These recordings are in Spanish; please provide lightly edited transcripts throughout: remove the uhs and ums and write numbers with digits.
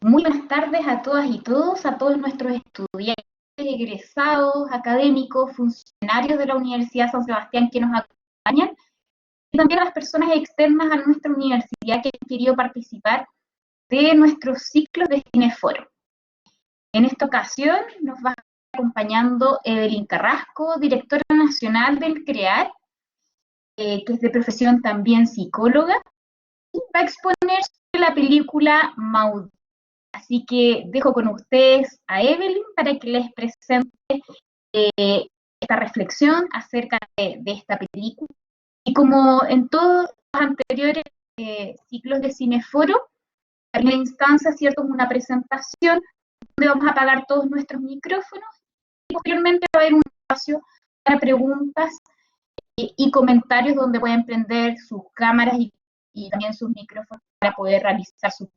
Muy buenas tardes a todas y todos, a todos nuestros estudiantes, egresados, académicos, funcionarios de la Universidad San Sebastián que nos acompañan, y también a las personas externas a nuestra universidad que han querido participar de nuestros ciclos de Cineforo. En esta ocasión nos va acompañando Evelyn Carrasco, directora nacional del CREAR, que es de profesión también psicóloga, y va a exponer sobre la película Maudí. Así que dejo con ustedes a Evelyn para que les presente esta reflexión acerca de esta película. Y como en todos los anteriores ciclos de Cineforo, en primera instancia, ¿cierto?, es una presentación donde vamos a apagar todos nuestros micrófonos y posteriormente va a haber un espacio para preguntas y comentarios donde pueden prender sus cámaras y también sus micrófonos para poder realizar su...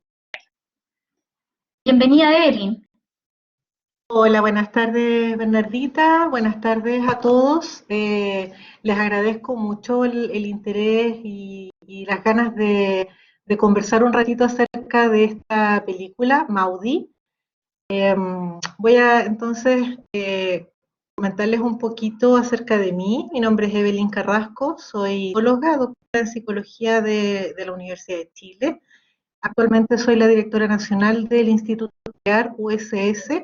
Bienvenida, Evelyn. Hola, buenas tardes Bernardita, buenas tardes a todos. Les agradezco mucho el interés y las ganas de conversar un ratito acerca de esta película, Maudí. Voy a entonces comentarles un poquito acerca de mí. Mi nombre es Evelyn Carrasco, soy psicóloga, doctora en psicología de la Universidad de Chile. Actualmente soy la directora nacional del Instituto CREAR USS,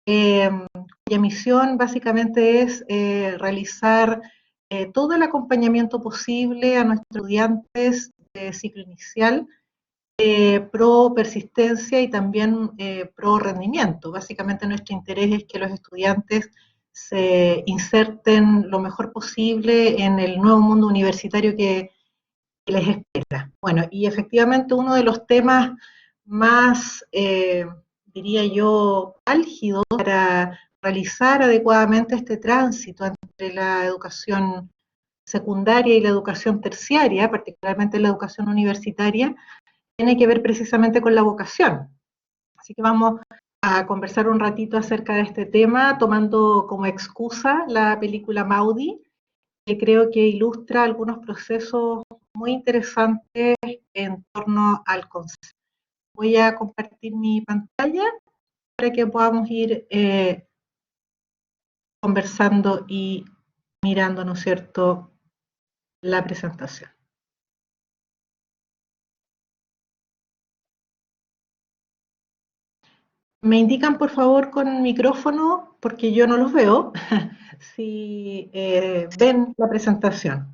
cuya misión básicamente es realizar todo el acompañamiento posible a nuestros estudiantes de ciclo inicial, pro persistencia y también pro rendimiento. Básicamente nuestro interés es que los estudiantes se inserten lo mejor posible en el nuevo mundo universitario que les espera. Bueno, y efectivamente uno de los temas más, diría yo, álgidos para realizar adecuadamente este tránsito entre la educación secundaria y la educación terciaria, particularmente la educación universitaria, tiene que ver precisamente con la vocación. Así que vamos a conversar un ratito acerca de este tema, tomando como excusa la película Maudí, que creo que ilustra algunos procesos muy interesantes en torno al concepto. Voy a compartir mi pantalla para que podamos ir conversando y mirando, ¿no es cierto?, la presentación. Me indican, por favor, con micrófono, porque yo no los veo, si ven la presentación.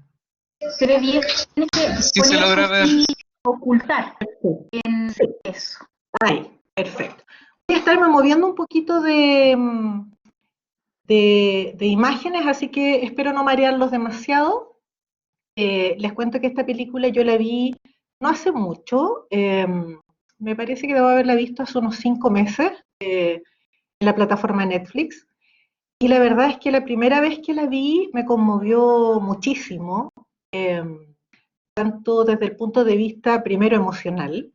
Se ve bien, tienes que Sí se poner logra ver. así, ocultar en Sí, eso. ahí, perfecto. Voy a estarme moviendo un poquito de imágenes, así que espero no marearlos demasiado. Les cuento que esta película yo la vi no hace mucho, me parece que debo haberla visto hace unos 5 meses en la plataforma Netflix. Y la verdad es que la primera vez que la vi me conmovió muchísimo, eh, tanto desde el punto de vista primero emocional,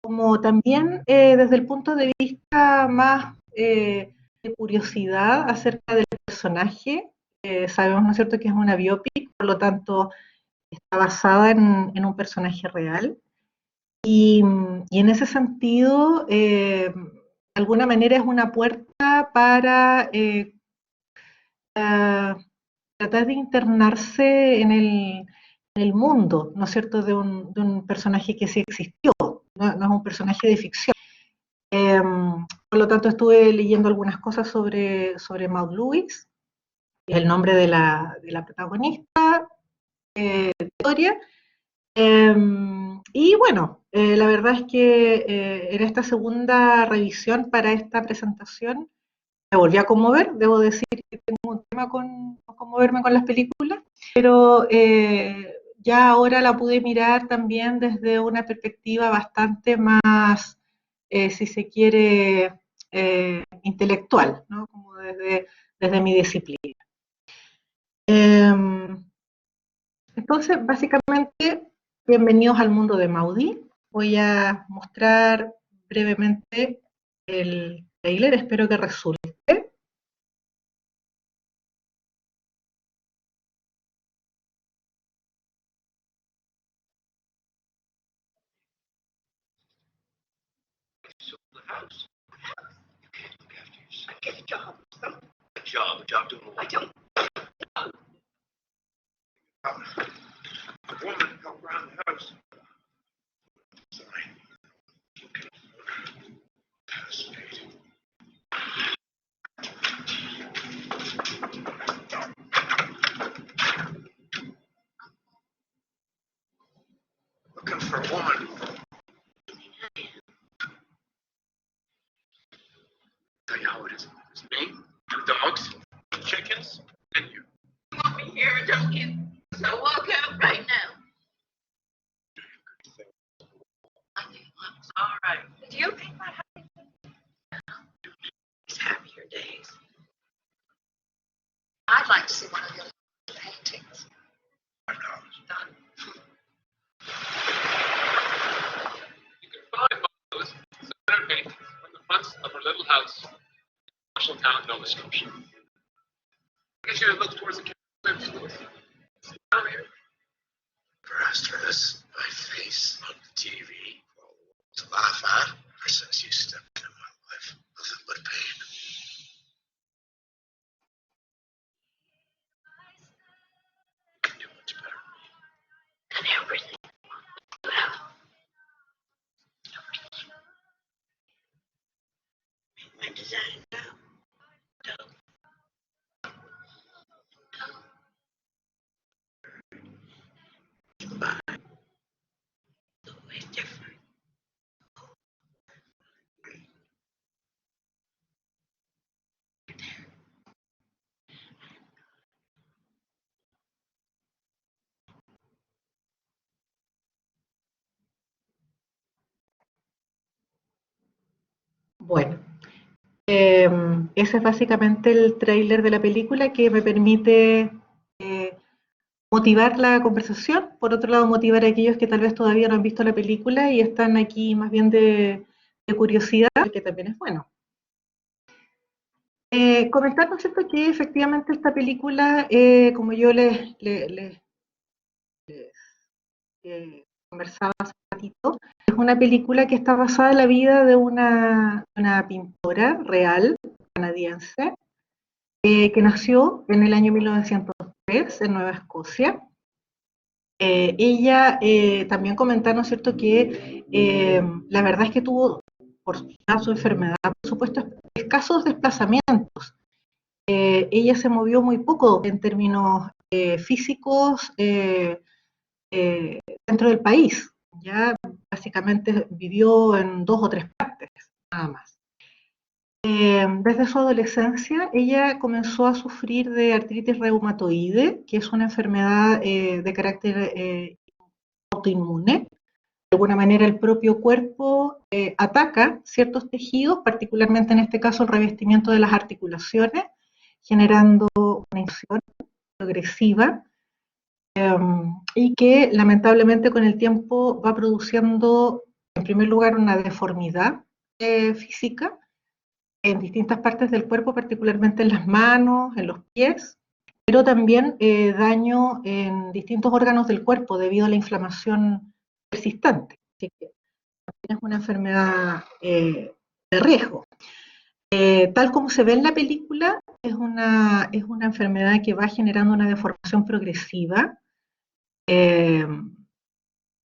como también desde el punto de vista más de curiosidad acerca del personaje. Sabemos, ¿no es cierto?, que es una biopic, por lo tanto está basada en un personaje real. Y en ese sentido, de alguna manera es una puerta para tratar de internarse en el mundo, ¿no es cierto?, de un personaje que sí existió, no es un personaje de ficción. Por lo tanto, estuve leyendo algunas cosas sobre Maud Lewis, el nombre de la protagonista, Victoria. Y bueno, la verdad es que en esta segunda revisión para esta presentación me volví a conmover. Debo decir que tengo un tema con conmoverme con las películas, pero ya ahora la pude mirar también desde una perspectiva bastante más, si se quiere, intelectual, ¿no?, como desde mi disciplina. Entonces, básicamente, bienvenidos al mundo de Maudí. Voy a mostrar brevemente el trailer, espero que resulte. house. You can't look after yourself. I get a job. A job? A job doing what? I don't. A woman help around the house. Sorry. You can pass paid. Looking for a woman. Tell you how it is. It's me, 2 dogs, chickens, and you. You want me here, Duncan? So walk out right now. I think that's all right. Do you think my husband is happier days? I'd like to see one of your paintings. $5. Done. You can find those 700 paintings from the fronts of her little house in Marshalltown, Nova Scotia. I guess you look towards the Catholic schools. Down here. Never asked for this. My face on the TV for all the world to laugh at. Ever since you stepped into my life, nothing but pain. You can do much better. And everything. Well, when does that go? Goodbye. Always different. Bueno, ese es básicamente el tráiler de la película que me permite motivar la conversación. Por otro lado, motivar a aquellos que tal vez todavía no han visto la película y están aquí más bien de curiosidad, que también es bueno. Comentar, ¿no es cierto?, que efectivamente esta película, como yo les conversaba hace un ratito, es una película que está basada en la vida de una pintora real canadiense que nació en el año 1903 en Nueva Escocia. Ella también comentaba, ¿no es cierto?, que la verdad es que tuvo, por su enfermedad, por supuesto, escasos desplazamientos. Ella se movió muy poco en términos físicos dentro del país. Ya básicamente vivió en 2 o 3 partes, nada más. Desde su adolescencia, ella comenzó a sufrir de artritis reumatoide, que es una enfermedad de carácter autoinmune. De alguna manera el propio cuerpo ataca ciertos tejidos, particularmente en este caso el revestimiento de las articulaciones, generando una infección progresiva y que lamentablemente con el tiempo va produciendo, en primer lugar, una deformidad física en distintas partes del cuerpo, particularmente en las manos, en los pies, pero también daño en distintos órganos del cuerpo debido a la inflamación persistente. Así que también es una enfermedad de riesgo. Tal como se ve en la película, es una enfermedad que va generando una deformación progresiva,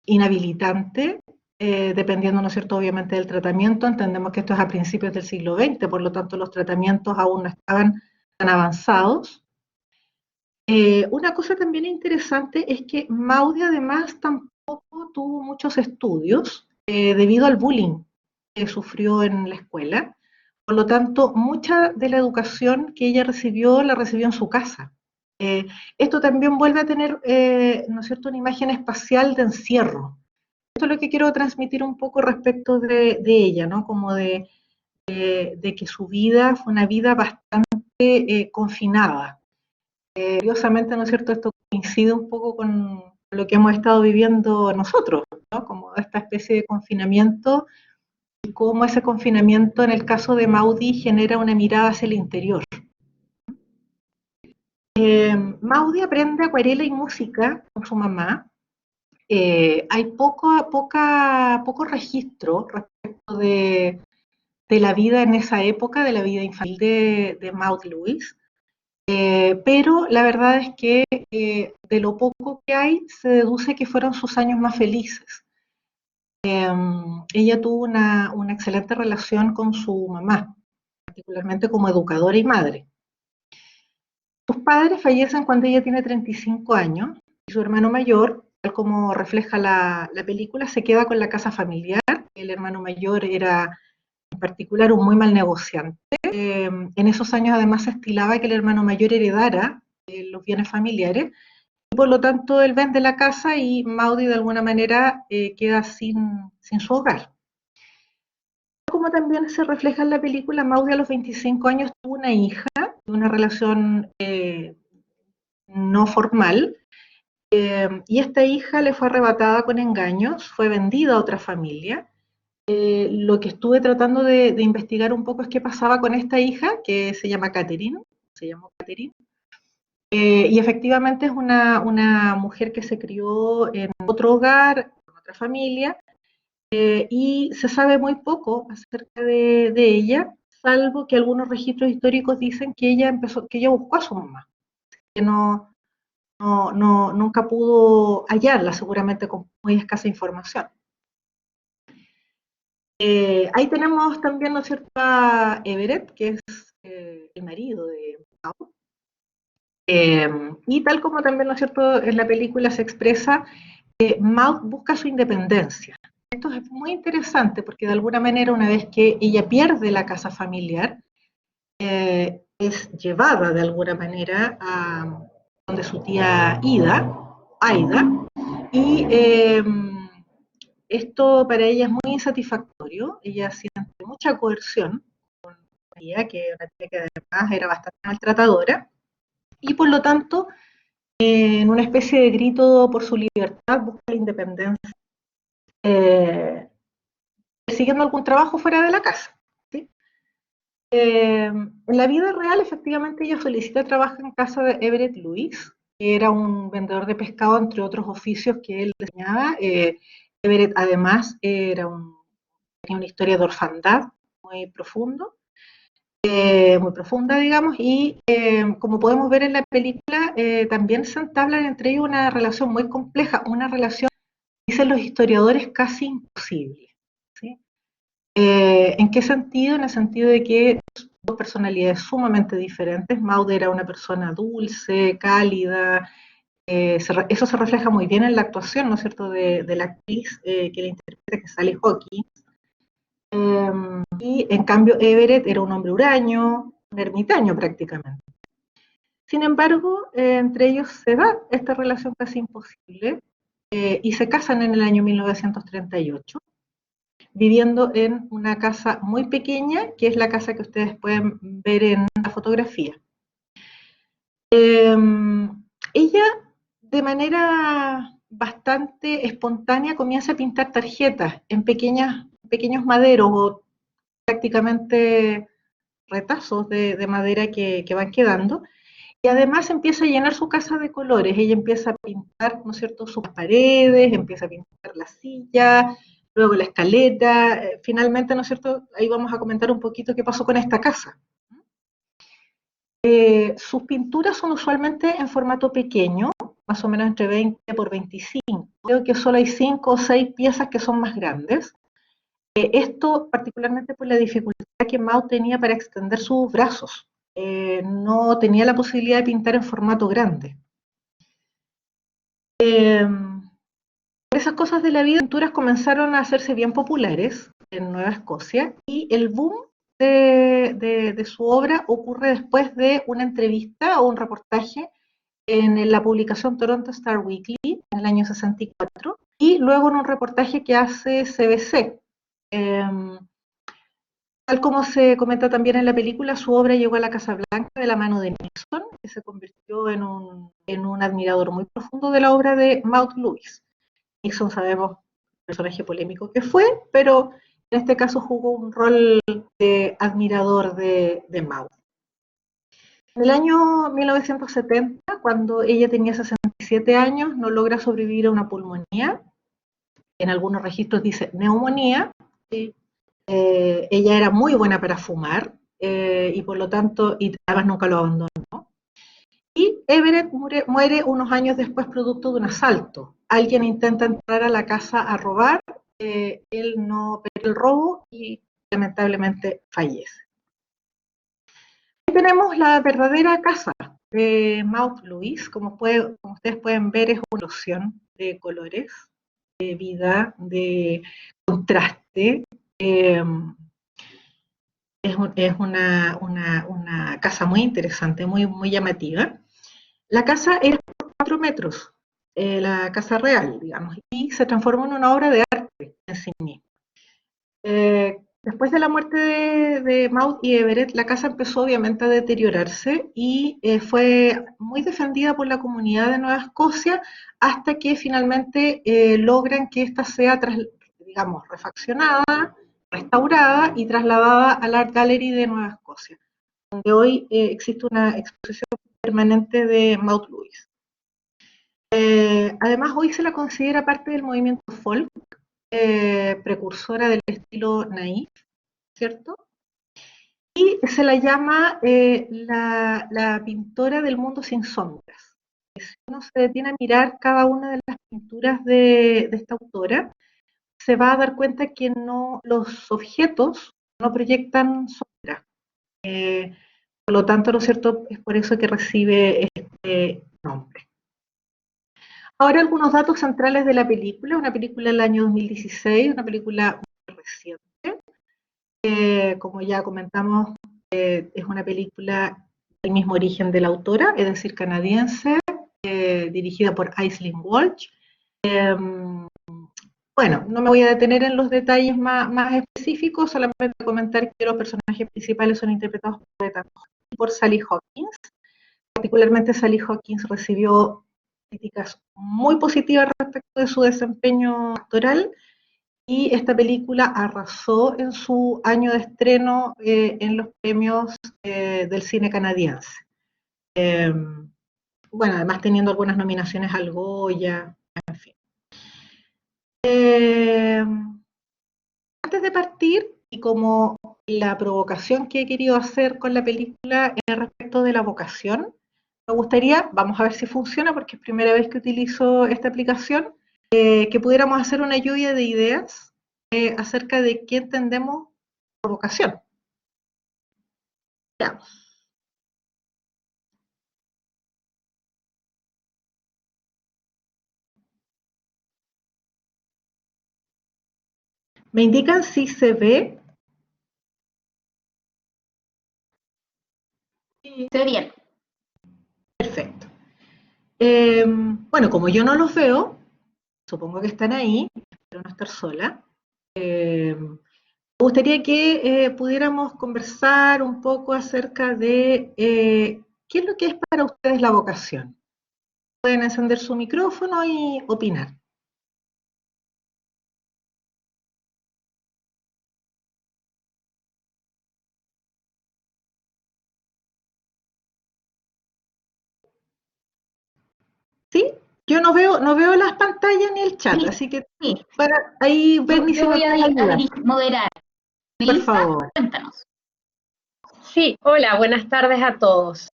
inhabilitante, dependiendo, ¿no es cierto?, obviamente del tratamiento. Entendemos que esto es a principios del siglo XX, por lo tanto los tratamientos aún no estaban tan avanzados. Una cosa también interesante es que Maudie además tampoco tuvo muchos estudios debido al bullying que sufrió en la escuela. Por lo tanto, mucha de la educación que ella recibió, la recibió en su casa. Esto también vuelve a tener, ¿no es cierto?, una imagen espacial de encierro. Esto es lo que quiero transmitir un poco respecto de ella, ¿no? Como de que su vida fue una vida bastante confinada. Curiosamente, ¿no es cierto?, esto coincide un poco con lo que hemos estado viviendo nosotros, ¿no? Como esta especie de confinamiento y cómo ese confinamiento en el caso de Maudie genera una mirada hacia el interior. Maudie aprende acuarela y música con su mamá. Hay poco registro respecto de la vida en esa época, de la vida infantil de Maud Lewis. Pero la verdad es que de lo poco que hay, se deduce que fueron sus años más felices. Ella tuvo una excelente relación con su mamá, particularmente como educadora y madre. Sus padres fallecen cuando ella tiene 35 años y su hermano mayor, tal como refleja la película, se queda con la casa familiar. El hermano mayor era en particular un muy mal negociante. En esos años además se estilaba que el hermano mayor heredara los bienes familiares y por lo tanto él vende la casa y Maudie de alguna manera queda sin su hogar. Como también se refleja en la película, Maudie a los 25 años tuvo una hija, una relación no formal, y esta hija le fue arrebatada con engaños, fue vendida a otra familia. Lo que estuve tratando de investigar un poco es qué pasaba con esta hija, que se llama Catherine, y efectivamente es una mujer que se crió en otro hogar, en otra familia, y se sabe muy poco acerca de ella, salvo que algunos registros históricos dicen que ella buscó a su mamá, que nunca pudo hallarla, seguramente con muy escasa información. Ahí tenemos también, ¿no es cierto?, a Everett, que es el marido de Maud. Y tal como también, ¿no es cierto?, en la película se expresa, Maud busca su independencia. Esto es muy interesante porque de alguna manera una vez que ella pierde la casa familiar, es llevada de alguna manera a donde su tía Aida, y esto para ella es muy insatisfactorio. Ella siente mucha coerción con ella, que una tía que además era bastante maltratadora, y por lo tanto, en una especie de grito por su libertad, busca la independencia, persiguiendo algún trabajo fuera de la casa. ¿Sí? En la vida real, efectivamente, ella solicita trabajo en casa de Everett Lewis, que era un vendedor de pescado, entre otros oficios que él desempeñaba. Everett, además, tenía una historia de orfandad muy profundo, muy profunda, digamos, y como podemos ver en la película, también se entablan entre ellos una relación muy compleja, una relación, dicen los historiadores, casi imposible. ¿Sí? ¿En qué sentido? En el sentido de que dos personalidades sumamente diferentes. Maud era una persona dulce, cálida, eso se refleja muy bien en la actuación, ¿no es cierto?, de la actriz que la interpreta, que es Sally Hawkins. Y en cambio Everett era un hombre huraño, un ermitaño prácticamente. Sin embargo, entre ellos se da esta relación casi imposible y se casan en el año 1938, viviendo en una casa muy pequeña, que es la casa que ustedes pueden ver en la fotografía. Ella, de manera bastante espontánea, comienza a pintar tarjetas en pequeños maderos o prácticamente retazos de madera que van quedando, y además empieza a llenar su casa de colores. Ella empieza a pintar, ¿no es cierto?, sus paredes, empieza a pintar la silla, luego la escalera, finalmente, ¿no es cierto?, ahí vamos a comentar un poquito qué pasó con esta casa. Sus pinturas son usualmente en formato pequeño, más o menos entre 20 por 25. Creo que solo hay 5 o 6 piezas que son más grandes. Esto particularmente por la dificultad que Maud tenía para extender sus brazos. No tenía la posibilidad de pintar en formato grande. Por esas cosas de la vida, las pinturas comenzaron a hacerse bien populares en Nueva Escocia, y el boom de su obra ocurre después de una entrevista o un reportaje en la publicación Toronto Star Weekly en el año 64, y luego en un reportaje que hace CBC. Tal como se comenta también en la película, su obra llegó a la Casa Blanca de la mano de Nixon, que se convirtió en un admirador muy profundo de la obra de Maud Lewis. Nixon, sabemos el personaje polémico que fue, pero en este caso jugó un rol de admirador de Maud. En el año 1970, cuando ella tenía 67 años, no logra sobrevivir a una pulmonía. En algunos registros dice neumonía, y Ella era muy buena para fumar y por lo tanto, y además nunca lo abandonó. Y Everett muere unos años después producto de un asalto. Alguien intenta entrar a la casa a robar, él no ve el robo y lamentablemente fallece. Aquí tenemos la verdadera casa de Maud Lewis. Como ustedes pueden ver, es una ilusión de colores, de vida, de contraste. Es una casa muy interesante, muy llamativa. La casa era por 4 metros, la casa real, digamos, y se transformó en una obra de arte en sí misma. Después de la muerte de Maud y Everett, la casa empezó obviamente a deteriorarse y fue muy defendida por la comunidad de Nueva Escocia hasta que finalmente logran que esta sea, digamos, refaccionada, restaurada y trasladada al Art Gallery de Nueva Escocia, donde hoy existe una exposición permanente de Maud Lewis. Además, hoy se la considera parte del movimiento folk, precursora del estilo naif, ¿cierto? Y se la llama la pintora del mundo sin sombras. Si uno se detiene a mirar cada una de las pinturas de esta autora, se va a dar cuenta que los objetos no proyectan sombra. Por lo tanto, ¿no es cierto? Es por eso que recibe este nombre. Ahora algunos datos centrales de la película, una película del año 2016, una película muy reciente. Como ya comentamos, es una película del mismo origen de la autora, es decir, canadiense, dirigida por Aislinn Walsh. Bueno, no me voy a detener en los detalles más específicos, solamente comentar que los personajes principales son interpretados por Ethan Hawke y por Sally Hawkins. Particularmente Sally Hawkins recibió críticas muy positivas respecto de su desempeño actoral y esta película arrasó en su año de estreno en los premios del cine canadiense. Bueno, además teniendo algunas nominaciones al Goya, en fin. Antes de partir, y como la provocación que he querido hacer con la película es respecto de la vocación, me gustaría, vamos a ver si funciona porque es primera vez que utilizo esta aplicación, que pudiéramos hacer una lluvia de ideas acerca de qué entendemos por vocación. Veamos. ¿Me indican si se ve? Se ve bien. Perfecto. Bueno, como yo no los veo, supongo que están ahí, espero no estar sola. Me gustaría que pudiéramos conversar un poco acerca de qué es lo que es para ustedes la vocación. Pueden encender su micrófono y opinar. ¿Sí? Yo no veo las pantallas ni el chat, Sí, así que sí. para ahí Bernie Yo si me voy a puede ayudar. moderar. Por Melissa, favor. cuéntanos. Sí, hola, buenas tardes a todos.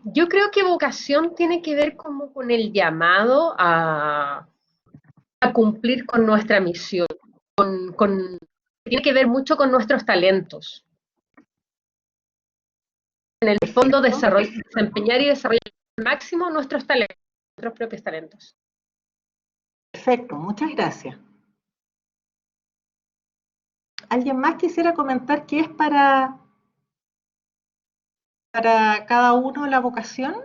Yo creo que vocación tiene que ver como con el llamado a cumplir con nuestra misión, tiene que ver mucho con nuestros talentos. En el fondo, desempeñar y desarrollar al máximo nuestros talentos, nuestros propios talentos. Perfecto, muchas gracias. ¿Alguien más quisiera comentar qué es para cada uno la vocación?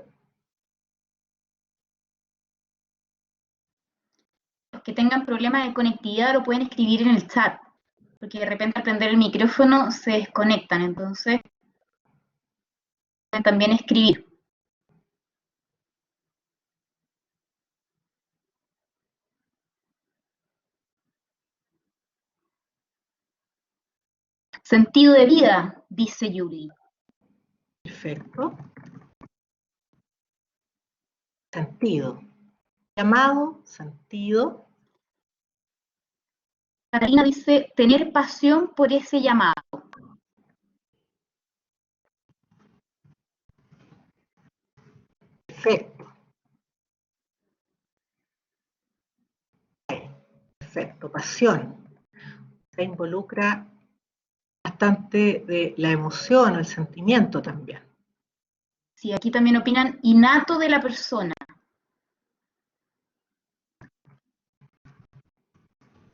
Los que tengan problemas de conectividad lo pueden escribir en el chat, porque de repente al prender el micrófono se desconectan, entonces pueden también escribir. Sentido de vida, dice Yuli. Perfecto. Sentido. Llamado, sentido. Catalina dice tener pasión por ese llamado. Perfecto. Perfecto, pasión. Se involucra bastante de la emoción, el sentimiento también. Sí, aquí también opinan innato de la persona.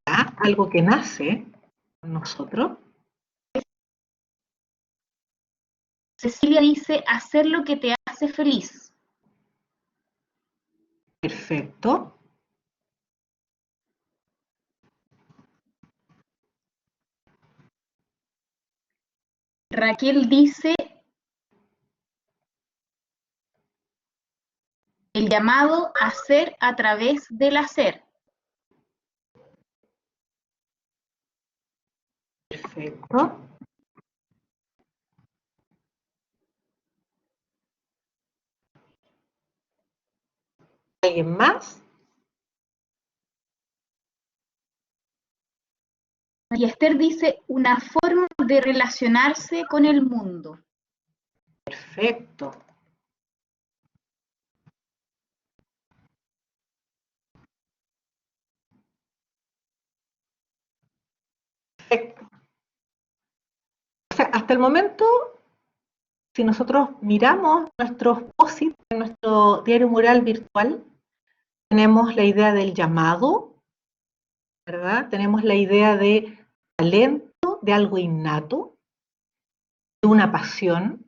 ¿Ya? Algo que nace con nosotros. Cecilia dice hacer lo que te hace feliz. Perfecto. Raquel dice el llamado a ser a través del hacer. Perfecto. ¿Alguien más? María Esther dice una forma de relacionarse con el mundo. Perfecto. Perfecto. O sea, hasta el momento, si nosotros miramos nuestros POSIT en nuestro diario mural virtual, tenemos la idea del llamado, ¿verdad? Tenemos la idea de talento, de algo innato, de una pasión,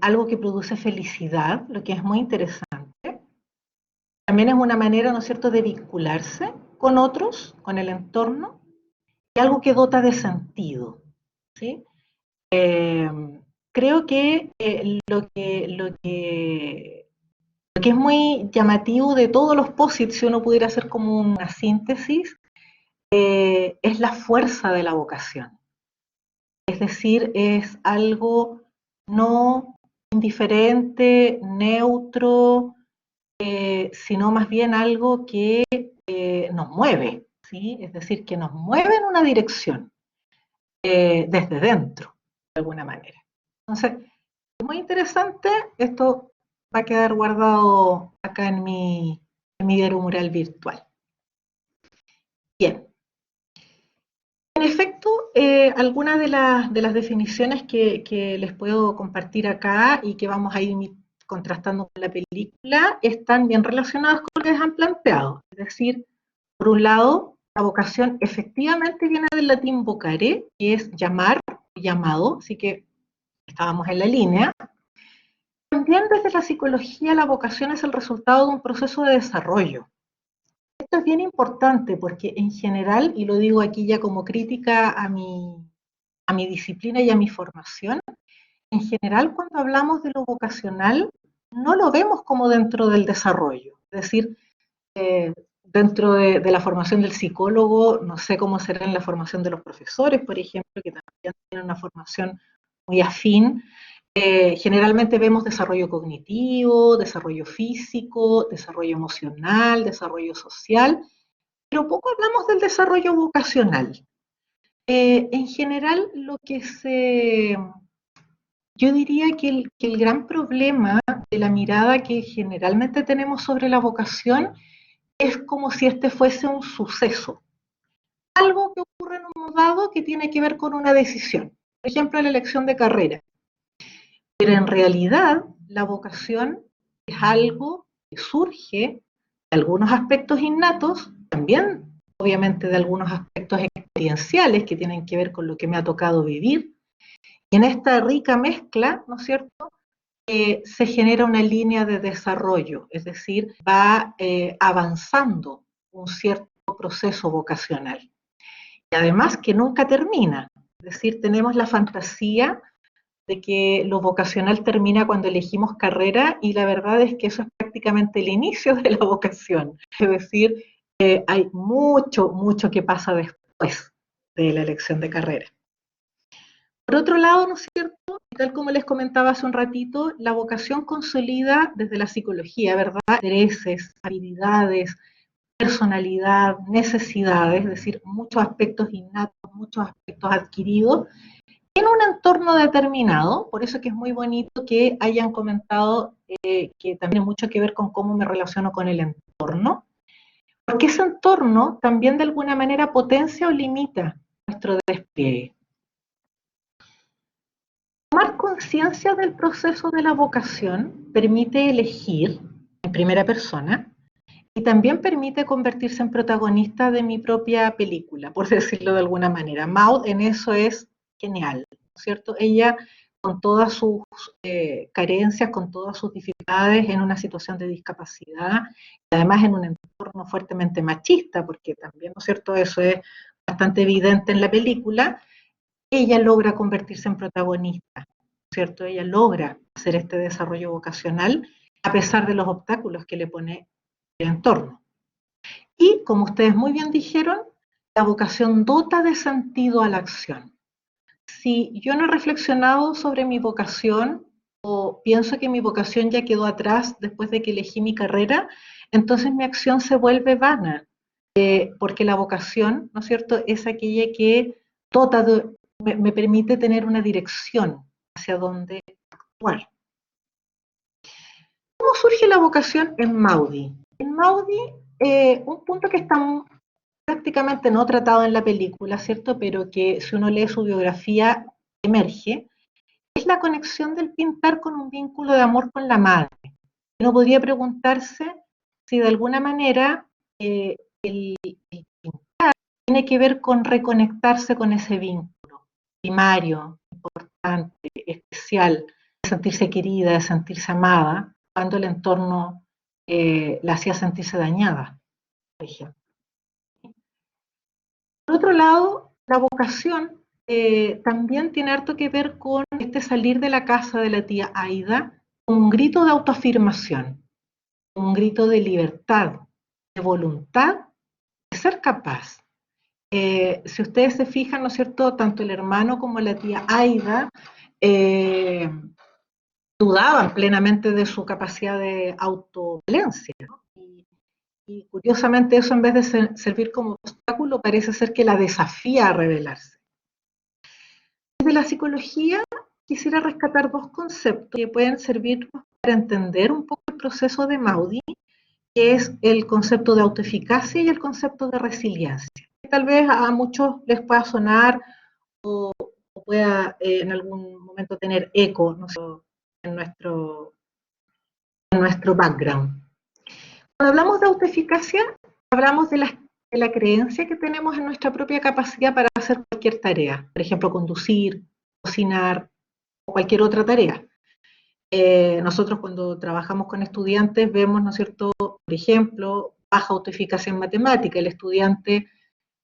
algo que produce felicidad, lo que es muy interesante. También es una manera, ¿no es cierto?, de vincularse con otros, con el entorno, y algo que dota de sentido, ¿sí? Creo que lo que es muy llamativo de todos los posits, si uno pudiera hacer como una síntesis, es la fuerza de la vocación. Es decir, es algo no indiferente, neutro, sino más bien algo que nos mueve, ¿sí? Es decir, que nos mueve en una dirección, desde dentro, de alguna manera. Entonces, es muy interesante, esto va a quedar guardado acá en mi diario mural virtual. Bien. En efecto, algunas de las definiciones que les puedo compartir acá y que vamos a ir contrastando con la película están bien relacionadas con lo que les han planteado. Es decir, por un lado, la vocación efectivamente viene del latín vocare, que es llamar, llamado, así que estábamos en la línea. También desde la psicología la vocación es el resultado de un proceso de desarrollo. Esto es bien importante porque en general, y lo digo aquí ya como crítica a mi disciplina y a mi formación, en general cuando hablamos de lo vocacional no lo vemos como dentro del desarrollo. Es decir, dentro de la formación del psicólogo, no sé cómo será en la formación de los profesores, por ejemplo, que también tienen una formación muy afín. Generalmente vemos desarrollo cognitivo, desarrollo físico, desarrollo emocional, desarrollo social, pero poco hablamos del desarrollo vocacional. En general, yo diría que el gran problema de la mirada que generalmente tenemos sobre la vocación es como si este fuese un suceso, algo que ocurre en un momento dado que tiene que ver con una decisión, por ejemplo, la elección de carrera. Pero en realidad la vocación es algo que surge de algunos aspectos innatos, también obviamente de algunos aspectos experienciales que tienen que ver con lo que me ha tocado vivir. Y en esta rica mezcla, ¿no es cierto?, se genera una línea de desarrollo, es decir, va avanzando un cierto proceso vocacional. Y además que nunca termina, es decir, tenemos la fantasía de que lo vocacional termina cuando elegimos carrera y la verdad es que eso es prácticamente el inicio de la vocación. Es decir, hay mucho que pasa después de la elección de carrera. Por otro lado, ¿no es cierto? Tal como les comentaba hace un ratito, la vocación consolida desde la psicología, ¿verdad? Intereses, habilidades, personalidad, necesidades, es decir, muchos aspectos innatos, muchos aspectos adquiridos, en un entorno determinado. Por eso que es muy bonito que hayan comentado que también tiene mucho que ver con cómo me relaciono con el entorno, porque ese entorno también de alguna manera potencia o limita nuestro despliegue. Tomar conciencia del proceso de la vocación permite elegir en primera persona y también permite convertirse en protagonista de mi propia película, por decirlo de alguna manera. Maud en eso es genial, ¿cierto? Ella, con todas sus carencias, con todas sus dificultades, en una situación de discapacidad, y además en un entorno fuertemente machista, porque también, ¿no es cierto?, eso es bastante evidente en la película, ella logra convertirse en protagonista, ¿cierto? Ella logra hacer este desarrollo vocacional a pesar de los obstáculos que le pone el entorno. Y, como ustedes muy bien dijeron, la vocación dota de sentido a la acción. Si yo no he reflexionado sobre mi vocación o pienso que mi vocación ya quedó atrás después de que elegí mi carrera, entonces mi acción se vuelve vana, porque la vocación, ¿no es cierto?, es aquella que dota me permite tener una dirección hacia dónde actuar. ¿Cómo surge la vocación en Maudie? En Maudie, un punto que está prácticamente no tratado en la película, ¿cierto?, pero que si uno lee su biografía emerge, es la conexión del pintar con un vínculo de amor con la madre. Uno podría preguntarse si de alguna manera el pintar tiene que ver con reconectarse con ese vínculo primario, importante, especial, de sentirse querida, de sentirse amada, cuando el entorno la hacía sentirse dañada, por ejemplo. Por otro lado, la vocación también tiene harto que ver con este salir de la casa de la tía Aida, un grito de autoafirmación, un grito de libertad, de voluntad, de ser capaz. Si ustedes se fijan, ¿no es cierto?, tanto el hermano como la tía Aida dudaban plenamente de su capacidad de autovalencia, ¿no? Y curiosamente eso, en vez de servir como obstáculo, parece ser que la desafía a rebelarse. Desde la psicología quisiera rescatar dos conceptos que pueden servir para entender un poco el proceso de Maudie, que es el concepto de autoeficacia y el concepto de resiliencia. Tal vez a muchos les pueda sonar o pueda en algún momento tener eco, ¿no?, en nuestro background. Cuando hablamos de autoeficacia, hablamos de la creencia que tenemos en nuestra propia capacidad para hacer cualquier tarea, por ejemplo, conducir, cocinar o cualquier otra tarea. Nosotros cuando trabajamos con estudiantes vemos, ¿no es cierto?, por ejemplo, baja autoeficacia en matemática. El estudiante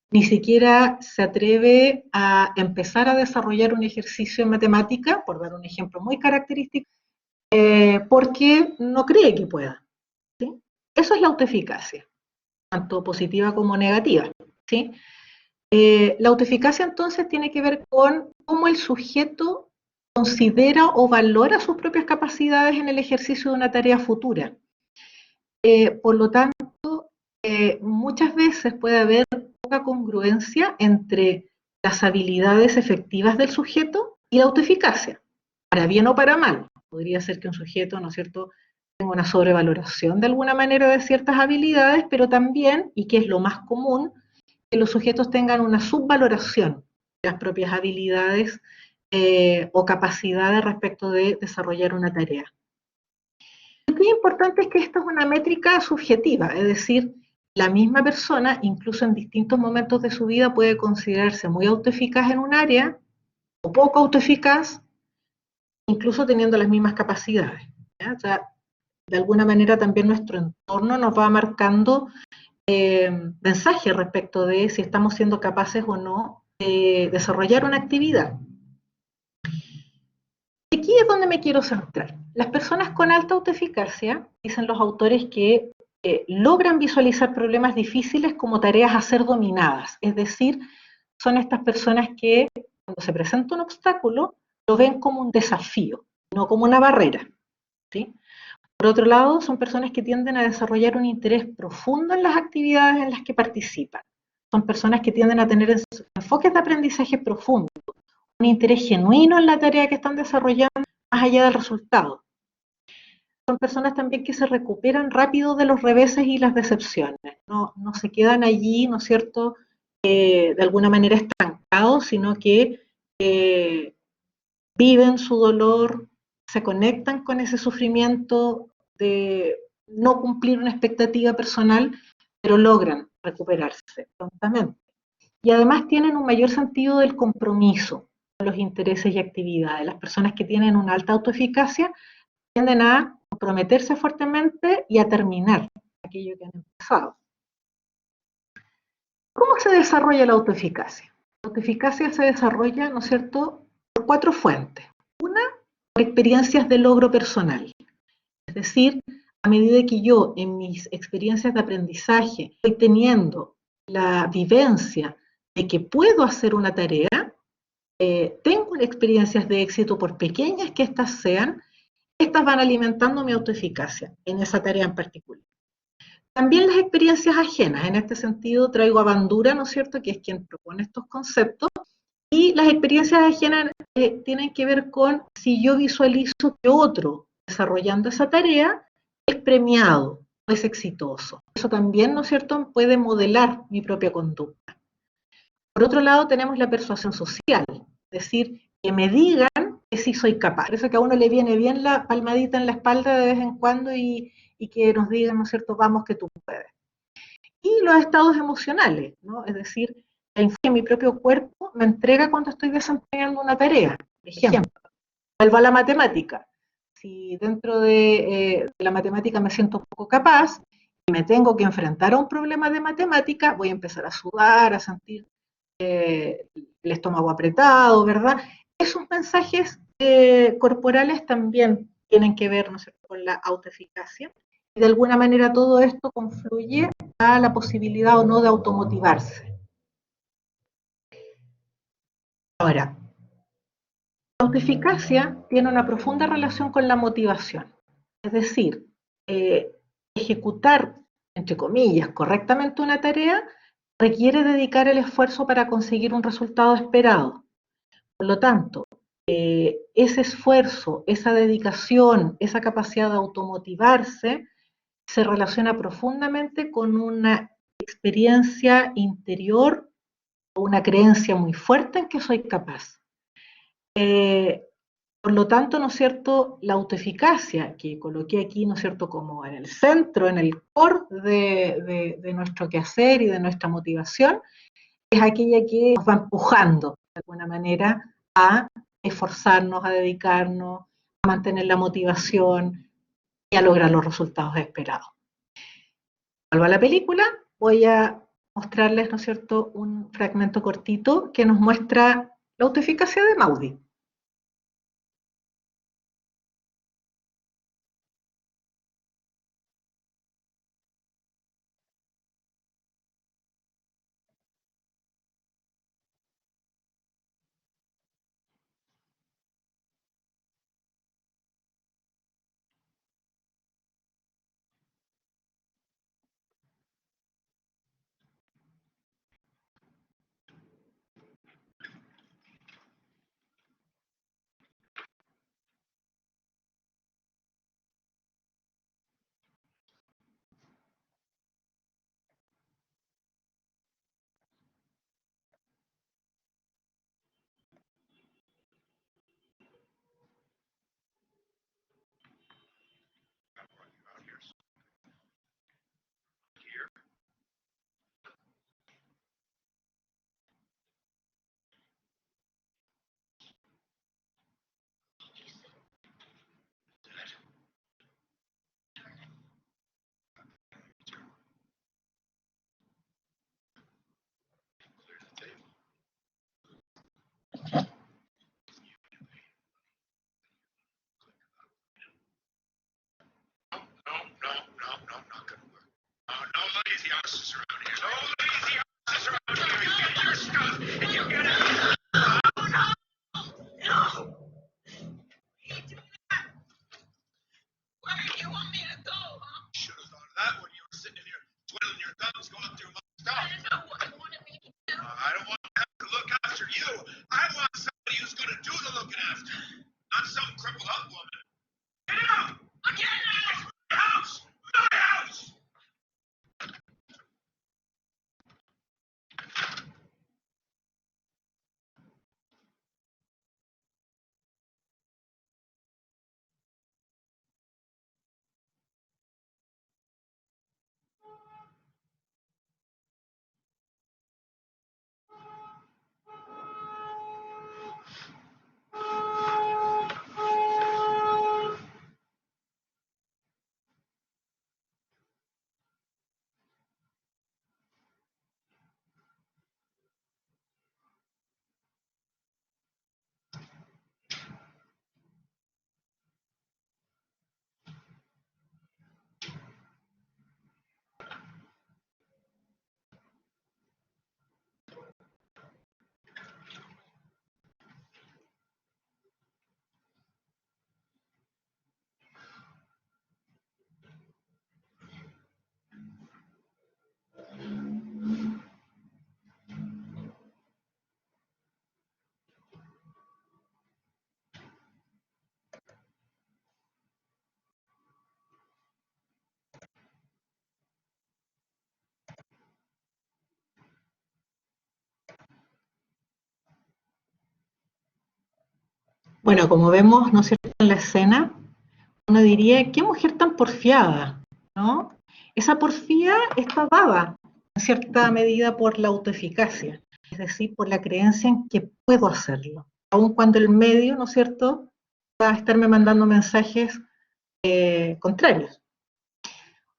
ni siquiera se atreve a empezar a desarrollar un ejercicio en matemática, por dar un ejemplo muy característico, porque no cree que pueda, ¿sí? Eso es la autoeficacia, tanto positiva como negativa, ¿sí? La autoeficacia entonces tiene que ver con cómo el sujeto considera o valora sus propias capacidades en el ejercicio de una tarea futura. Por lo tanto, muchas veces puede haber poca congruencia entre las habilidades efectivas del sujeto y la autoeficacia, para bien o para mal. Podría ser que un sujeto, ¿no es cierto?, tenga una sobrevaloración de alguna manera de ciertas habilidades, pero también, y que es lo más común, que los sujetos tengan una subvaloración de las propias habilidades o capacidades respecto de desarrollar una tarea. Lo que es importante es que esto es una métrica subjetiva, es decir, la misma persona, incluso en distintos momentos de su vida, puede considerarse muy autoeficaz en un área o poco autoeficaz, incluso teniendo las mismas capacidades, ¿ya? O sea, de alguna manera también nuestro entorno nos va marcando mensajes respecto de si estamos siendo capaces o no de desarrollar una actividad. Aquí es donde me quiero centrar. Las personas con alta autoeficacia, dicen los autores, que logran visualizar problemas difíciles como tareas a ser dominadas, es decir, son estas personas que cuando se presenta un obstáculo lo ven como un desafío, no como una barrera, ¿sí? Por otro lado, son personas que tienden a desarrollar un interés profundo en las actividades en las que participan. Son personas que tienden a tener enfoques de aprendizaje profundo, un interés genuino en la tarea que están desarrollando, más allá del resultado. Son personas también que se recuperan rápido de los reveses y las decepciones. No se quedan allí, ¿no es cierto?, de alguna manera estancados, sino que viven su dolor, se conectan con ese sufrimiento de no cumplir una expectativa personal, pero logran recuperarse prontamente. Y además tienen un mayor sentido del compromiso con los intereses y actividades. Las personas que tienen una alta autoeficacia tienden a comprometerse fuertemente y a terminar aquello que han empezado. ¿Cómo se desarrolla la autoeficacia? La autoeficacia se desarrolla, ¿no es cierto?, por 4 fuentes. Una, por experiencias de logro personal. Es decir, a medida que yo en mis experiencias de aprendizaje estoy teniendo la vivencia de que puedo hacer una tarea, tengo experiencias de éxito por pequeñas que éstas sean, estas van alimentando mi autoeficacia en esa tarea en particular. También las experiencias ajenas, en este sentido traigo a Bandura, ¿no es cierto?, que es quien propone estos conceptos, y las experiencias ajenas tienen que ver con si yo visualizo que otro desarrollando esa tarea es premiado, es exitoso. Eso también, ¿no es cierto?, puede modelar mi propia conducta. Por otro lado, tenemos la persuasión social, es decir, que me digan que sí soy capaz. Por eso que a uno le viene bien la palmadita en la espalda de vez en cuando y que nos digan, ¿no es cierto?, vamos que tú puedes. Y los estados emocionales, ¿no? Es decir, la información que mi propio cuerpo me entrega cuando estoy desempeñando una tarea. Por ejemplo, vuelvo a la matemática. Si dentro de la matemática me siento poco capaz y me tengo que enfrentar a un problema de matemática, voy a empezar a sudar, a sentir el estómago apretado, ¿verdad? Esos mensajes corporales también tienen que ver, ¿no es cierto?, con la autoeficacia. Y de alguna manera todo esto confluye a la posibilidad o no de automotivarse. Ahora, la autoeficacia tiene una profunda relación con la motivación. Es decir, ejecutar, entre comillas, correctamente una tarea requiere dedicar el esfuerzo para conseguir un resultado esperado. Por lo tanto, ese esfuerzo, esa dedicación, esa capacidad de automotivarse se relaciona profundamente con una experiencia interior o una creencia muy fuerte en que soy capaz. Por lo tanto, ¿no es cierto?, la autoeficacia que coloqué aquí, ¿no es cierto?, como en el centro, en el core de nuestro quehacer y de nuestra motivación, es aquella que nos va empujando de alguna manera a esforzarnos, a dedicarnos, a mantener la motivación y a lograr los resultados esperados. Vuelvo a la película, voy a mostrarles, ¿no es cierto?, un fragmento cortito que nos muestra la autoeficacia de Maudie. after you. I want somebody who's going to do the looking after, not some crippled up woman. Get out! Get out! My house! My house! Bueno, como vemos, ¿no es cierto?, en la escena, uno diría, qué mujer tan porfiada, ¿no? Esa porfía está dada, en cierta medida, por la autoeficacia, es decir, por la creencia en que puedo hacerlo, aun cuando el medio, ¿no es cierto?, va a estarme mandando mensajes contrarios.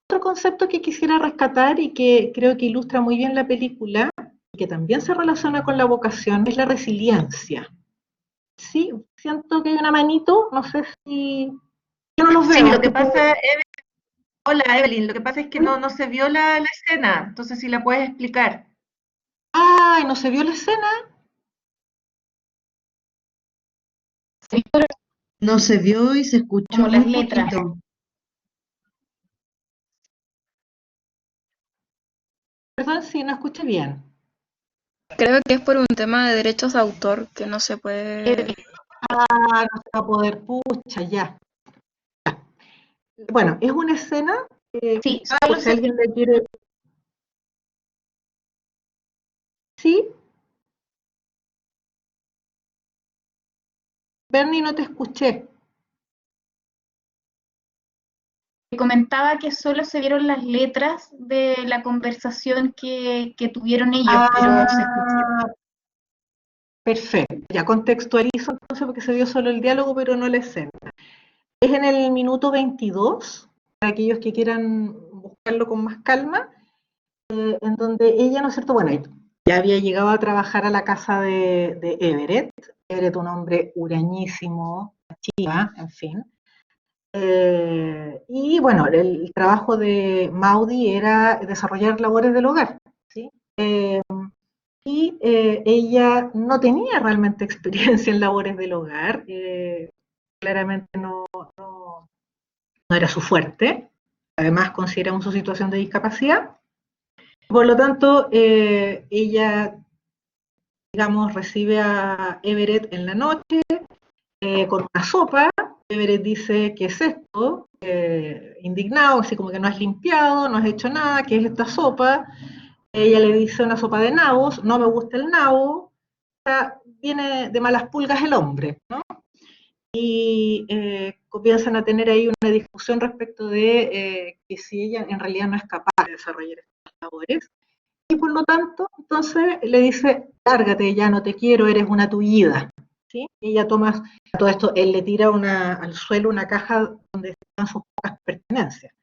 Otro concepto que quisiera rescatar y que creo que ilustra muy bien la película, y que también se relaciona con la vocación, es la resiliencia. Sí, siento que hay una manito, no sé si... Yo no los veo. Sí, lo que pasa, hola Evelyn, lo que pasa es que no se vio la escena, entonces si la puedes explicar. Ay, ¿no se vio la escena? No se vio y se escuchó Como las muy letras. poquito. Perdón, sí, no escuché bien. Creo que es por un tema de derechos de autor que no se puede. Ah, no se va a poder, pucha, ya. Bueno, es una escena, Sí, por solo si se alguien le quiere... ¿Sí? Bernie, no te escuché. comentaba que solo se vieron las letras de la conversación que tuvieron ellos, pero se escuchó. Ah, perfecto. Ya contextualizo entonces porque se vio solo el diálogo, pero no la escena. Es en el minuto 22, para aquellos que quieran buscarlo con más calma, en donde ella, ¿no es cierto? Bueno, ya había llegado a trabajar a la casa de Everett. Everett, un hombre hurañísimo, chiva, en fin. Y bueno, el trabajo de Maudie era desarrollar labores del hogar, ¿sí? Y ella no tenía realmente experiencia en labores del hogar, claramente no era su fuerte, además consideramos su situación de discapacidad. Por lo tanto, ella, digamos, recibe a Everett en la noche con una sopa. Everett dice, ¿qué es esto? Indignado, así como que no has limpiado, no has hecho nada, ¿qué es esta sopa? Ella le dice una sopa de nabos, no me gusta el nabo, o sea, viene de malas pulgas el hombre, ¿no? Y comienzan a tener ahí una discusión respecto de que si ella en realidad no es capaz de desarrollar estas labores, y por lo tanto, entonces le dice, lárgate, ya no te quiero, eres una tullida, ¿sí? Y ella toma, a todo esto, él le tira al suelo una caja donde están sus pocas pertenencias.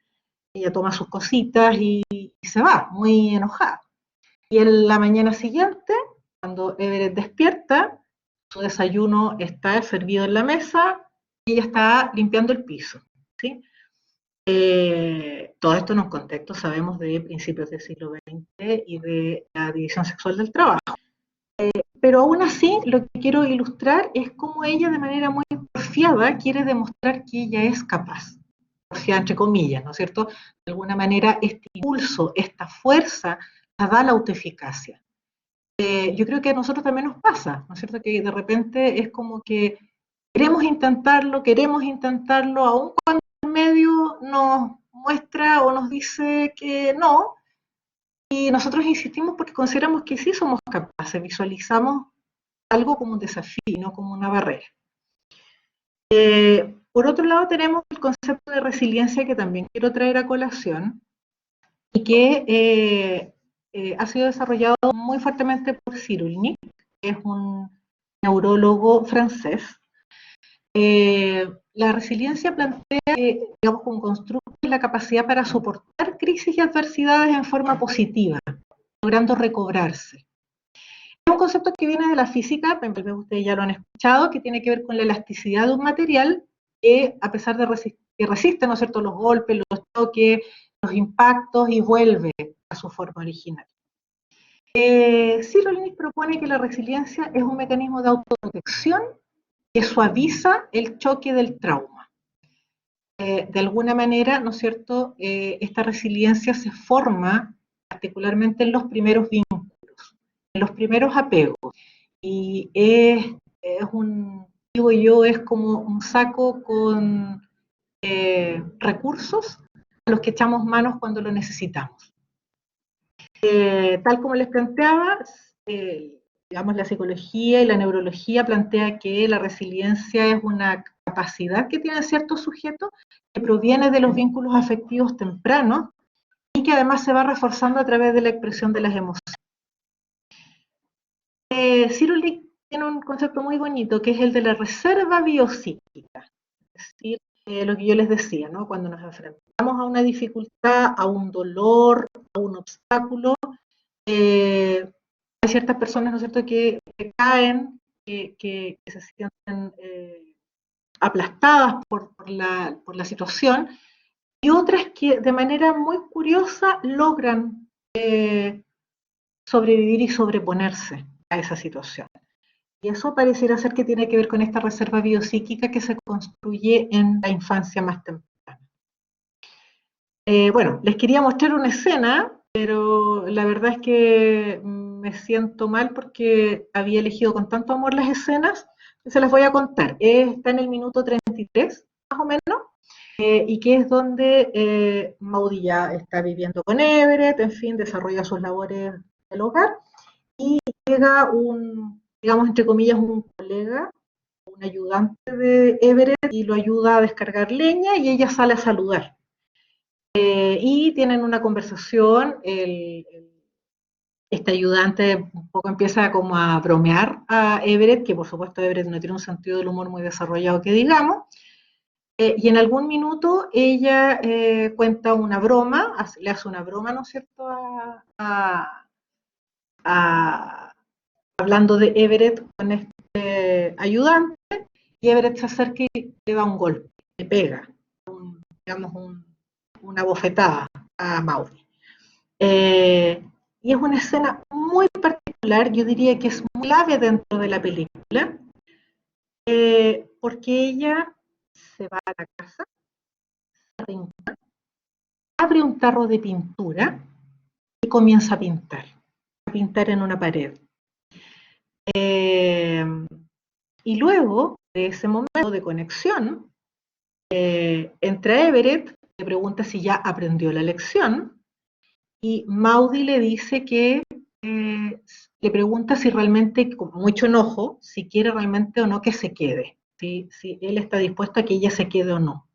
Ella toma sus cositas y se va, muy enojada. Y en la mañana siguiente, cuando Everett despierta, su desayuno está servido en la mesa y ella está limpiando el piso, ¿sí? Todo esto en un contexto, sabemos, de principios del siglo XX y de la división sexual del trabajo. Pero aún así, lo que quiero ilustrar es cómo ella, de manera muy porfiada, quiere demostrar que ella es capaz. Porfiada, entre comillas, ¿no es cierto? De alguna manera, este impulso, esta fuerza, la da la autoeficacia. yo creo que a nosotros también nos pasa, ¿no es cierto? Que de repente es como que queremos intentarlo, aun cuando el medio nos muestra o nos dice que no, y nosotros insistimos porque consideramos que sí somos capaces, visualizamos algo como un desafío, no como una barrera. Por otro lado tenemos el concepto de resiliencia que también quiero traer a colación y que ha sido desarrollado muy fuertemente por Cyrulnik, que es un neurólogo francés. La resiliencia plantea, digamos, como constructo la capacidad para soportar crisis y adversidades en forma positiva, logrando recobrarse. Es un concepto que viene de la física, tal vez ustedes ya lo han escuchado, que tiene que ver con la elasticidad de un material que, a pesar de que resiste, ¿no es cierto?, los golpes, los choques, los impactos, y vuelve a su forma original. Cyrulnik propone que la resiliencia es un mecanismo de autoprotección que suaviza el choque del trauma. De alguna manera, ¿no es cierto?, esta resiliencia se forma particularmente en los primeros vínculos, en los primeros apegos, y es digo yo, es como un saco con recursos a los que echamos manos cuando lo necesitamos. Tal como les planteaba, digamos, la psicología y la neurología plantea que la resiliencia es una capacidad que tienen ciertos sujetos que proviene de los vínculos afectivos tempranos y que además se va reforzando a través de la expresión de las emociones. Cyrulnik tiene un concepto muy bonito que es el de la reserva biopsíquica, es decir, lo que yo les decía, ¿no? Cuando nos enfrentamos a una dificultad, a un dolor, a un obstáculo, hay ciertas personas, ¿no es cierto?, que caen, que se sienten aplastadas por la situación, y otras que de manera muy curiosa logran sobrevivir y sobreponerse a esa situación. Y eso pareciera ser que tiene que ver con esta reserva biopsíquica que se construye en la infancia más temprana. Bueno, les quería mostrar una escena, pero la verdad es que me siento mal porque había elegido con tanto amor las escenas, que se las voy a contar. Está en el minuto 33, más o menos, y que es donde Maudie ya está viviendo con Everett, en fin, desarrolla sus labores del hogar, y llega digamos, entre comillas, un colega, un ayudante de Everett, y lo ayuda a descargar leña, y ella sale a saludar. Y tienen una conversación, este ayudante un poco empieza como a bromear a Everett, que por supuesto Everett no tiene un sentido del humor muy desarrollado que digamos, y en algún minuto ella cuenta una broma, le hace una broma, ¿no es cierto?, hablando de Everett con este ayudante, y Everett se acerca y le da un golpe, le pega, digamos, una bofetada a Maudie. Y es una escena muy particular, yo diría que es muy clave dentro de la película, porque ella se va a la casa, se arrinca, abre un tarro de pintura y comienza a pintar en una pared. Y luego de ese momento de conexión, entra Everett, le pregunta si ya aprendió la lección, y Maudie le dice que le pregunta si realmente, con mucho enojo, si quiere realmente o no que se quede, si él está dispuesto a que ella se quede o no.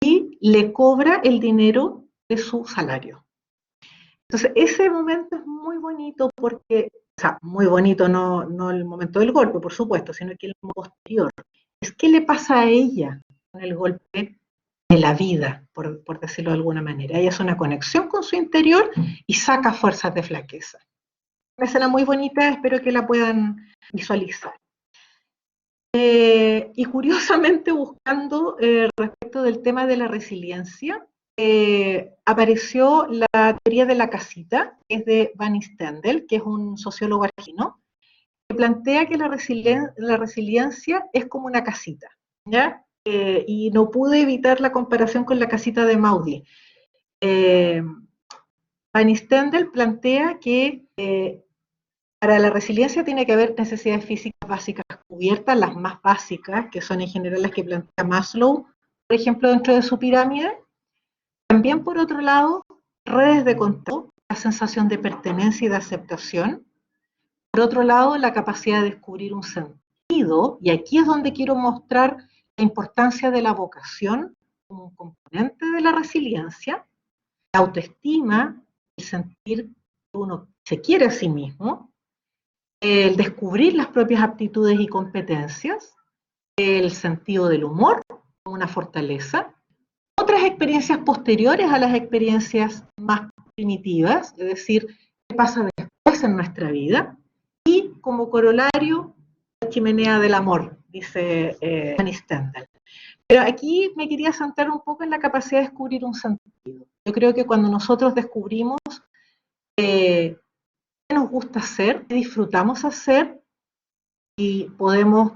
Y le cobra el dinero de su salario. Entonces, ese momento es muy bonito porque, o sea, muy bonito, no el momento del golpe, por supuesto, sino que el posterior. Es qué le pasa a ella con el golpe de la vida, por decirlo de alguna manera. Ella hace una conexión con su interior y saca fuerzas de flaqueza. Una escena muy bonita, espero que la puedan visualizar. Y curiosamente, buscando respecto del tema de la resiliencia, apareció la teoría de la casita, que es de Van Stendel, que es un sociólogo argentino, que plantea que la resiliencia es como una casita, ¿ya? Y no pude evitar la comparación con la casita de Maudie. Van Stendel plantea que Para la resiliencia tiene que haber necesidades físicas básicas cubiertas, las más básicas, que son en general las que plantea Maslow, por ejemplo, dentro de su pirámide. También, por otro lado, redes de contacto, la sensación de pertenencia y de aceptación. Por otro lado, la capacidad de descubrir un sentido, y aquí es donde quiero mostrar la importancia de la vocación como un componente de la resiliencia, la autoestima, el sentir que uno se quiere a sí mismo, el descubrir las propias aptitudes y competencias, el sentido del humor como una fortaleza, otras experiencias posteriores a las experiencias más primitivas, es decir, qué pasa después en nuestra vida, y como corolario, la chimenea del amor, dice Annie Stendhal. Pero aquí me quería centrar un poco en la capacidad de descubrir un sentido. Yo creo que cuando nosotros descubrimos qué nos gusta hacer, qué disfrutamos hacer, y podemos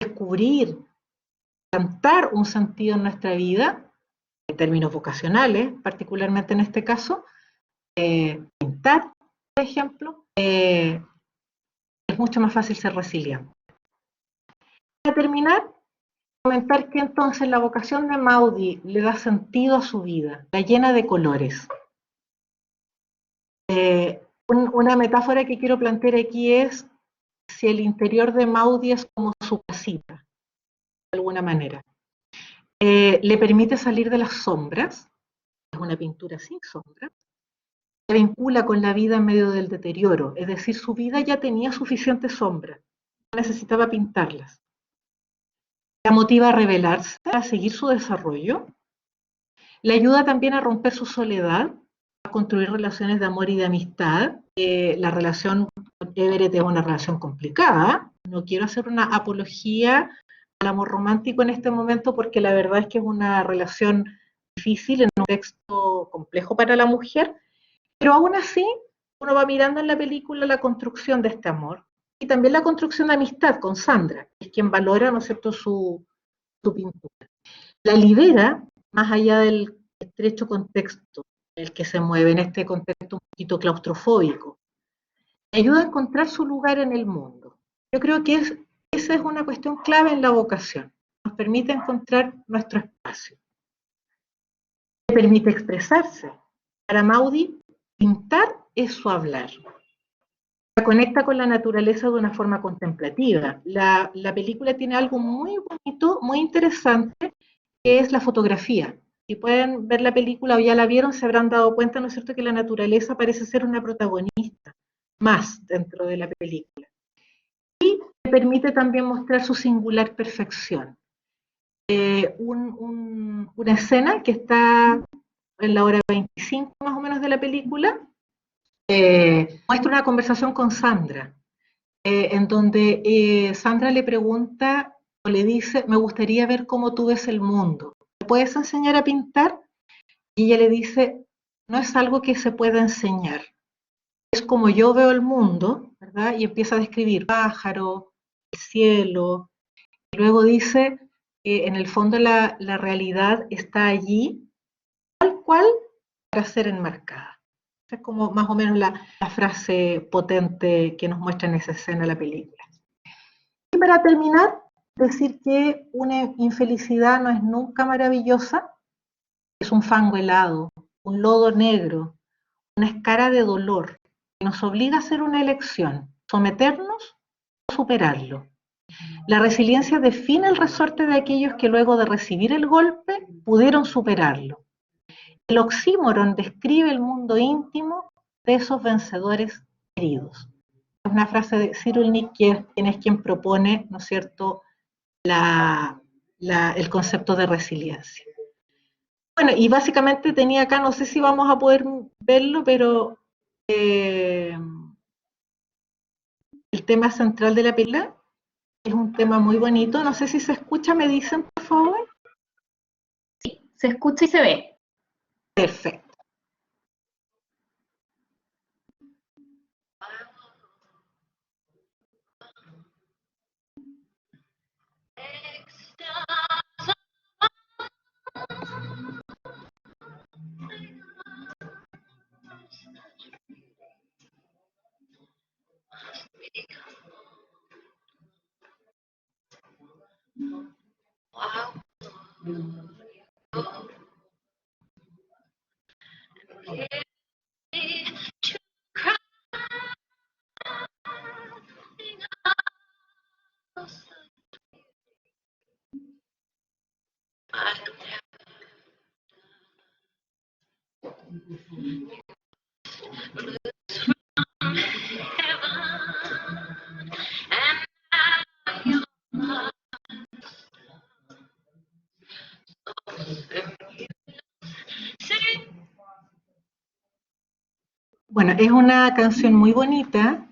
descubrir, plantar un sentido en nuestra vida, en términos vocacionales, particularmente en este caso, pintar, por ejemplo, es mucho más fácil ser resiliente. Para terminar, comentar que entonces la vocación de Maudie le da sentido a su vida, la llena de colores. Una metáfora que quiero plantear aquí es si el interior de Maudie es como su casita, de alguna manera. Le permite salir de las sombras, es una pintura sin sombras, se vincula con la vida en medio del deterioro, es decir, su vida ya tenía suficiente sombra, no necesitaba pintarlas. La motiva a rebelarse, a seguir su desarrollo, le ayuda también a romper su soledad, a construir relaciones de amor y de amistad. La relación con Everett es una relación complicada, no quiero hacer una apología al amor romántico en este momento porque la verdad es que es una relación difícil en un contexto complejo para la mujer, pero aún así uno va mirando en la película la construcción de este amor y también la construcción de amistad con Sandra, que es quien valora, ¿no es cierto?, su pintura. La libera más allá del estrecho contexto en el que se mueve, en este contexto un poquito claustrofóbico. Ayuda a encontrar su lugar en el mundo. Yo creo que esa es una cuestión clave en la vocación. Nos permite encontrar nuestro espacio. Le permite expresarse. Para Maudie, pintar es su hablar. La conecta con la naturaleza de una forma contemplativa. La película tiene algo muy bonito, muy interesante, que es la fotografía. Si pueden ver la película o ya la vieron, se habrán dado cuenta, ¿no es cierto?, que la naturaleza parece ser una protagonista más dentro de la película. Y le permite también mostrar su singular perfección. Una escena que está en la hora 25 más o menos de la película, muestra una conversación con Sandra, en donde Sandra le pregunta o le dice, me gustaría ver cómo tú ves el mundo. ¿Me puedes enseñar a pintar? Y ella le dice, no es algo que se pueda enseñar, es como yo veo el mundo, ¿verdad? Y empieza a describir pájaros, el cielo, y luego dice que en el fondo la realidad está allí, tal cual, para ser enmarcada. Esa es como más o menos la frase potente que nos muestra en esa escena la película. Y para terminar, decir que una infelicidad no es nunca maravillosa, es un fango helado, un lodo negro, una escara de dolor que nos obliga a hacer una elección, someternos o superarlo. La resiliencia define el resorte de aquellos que luego de recibir el golpe pudieron superarlo. El oxímoron describe el mundo íntimo de esos vencedores heridos. Es una frase de Cyrulnik, quien es quien propone, ¿no es cierto?, el concepto de resiliencia. Bueno, y básicamente tenía acá, no sé si vamos a poder verlo, pero el tema central de la película es un tema muy bonito. No sé si se escucha, me dicen, por favor. Sí, se escucha y se ve. Perfecto. Bueno, es una canción muy bonita,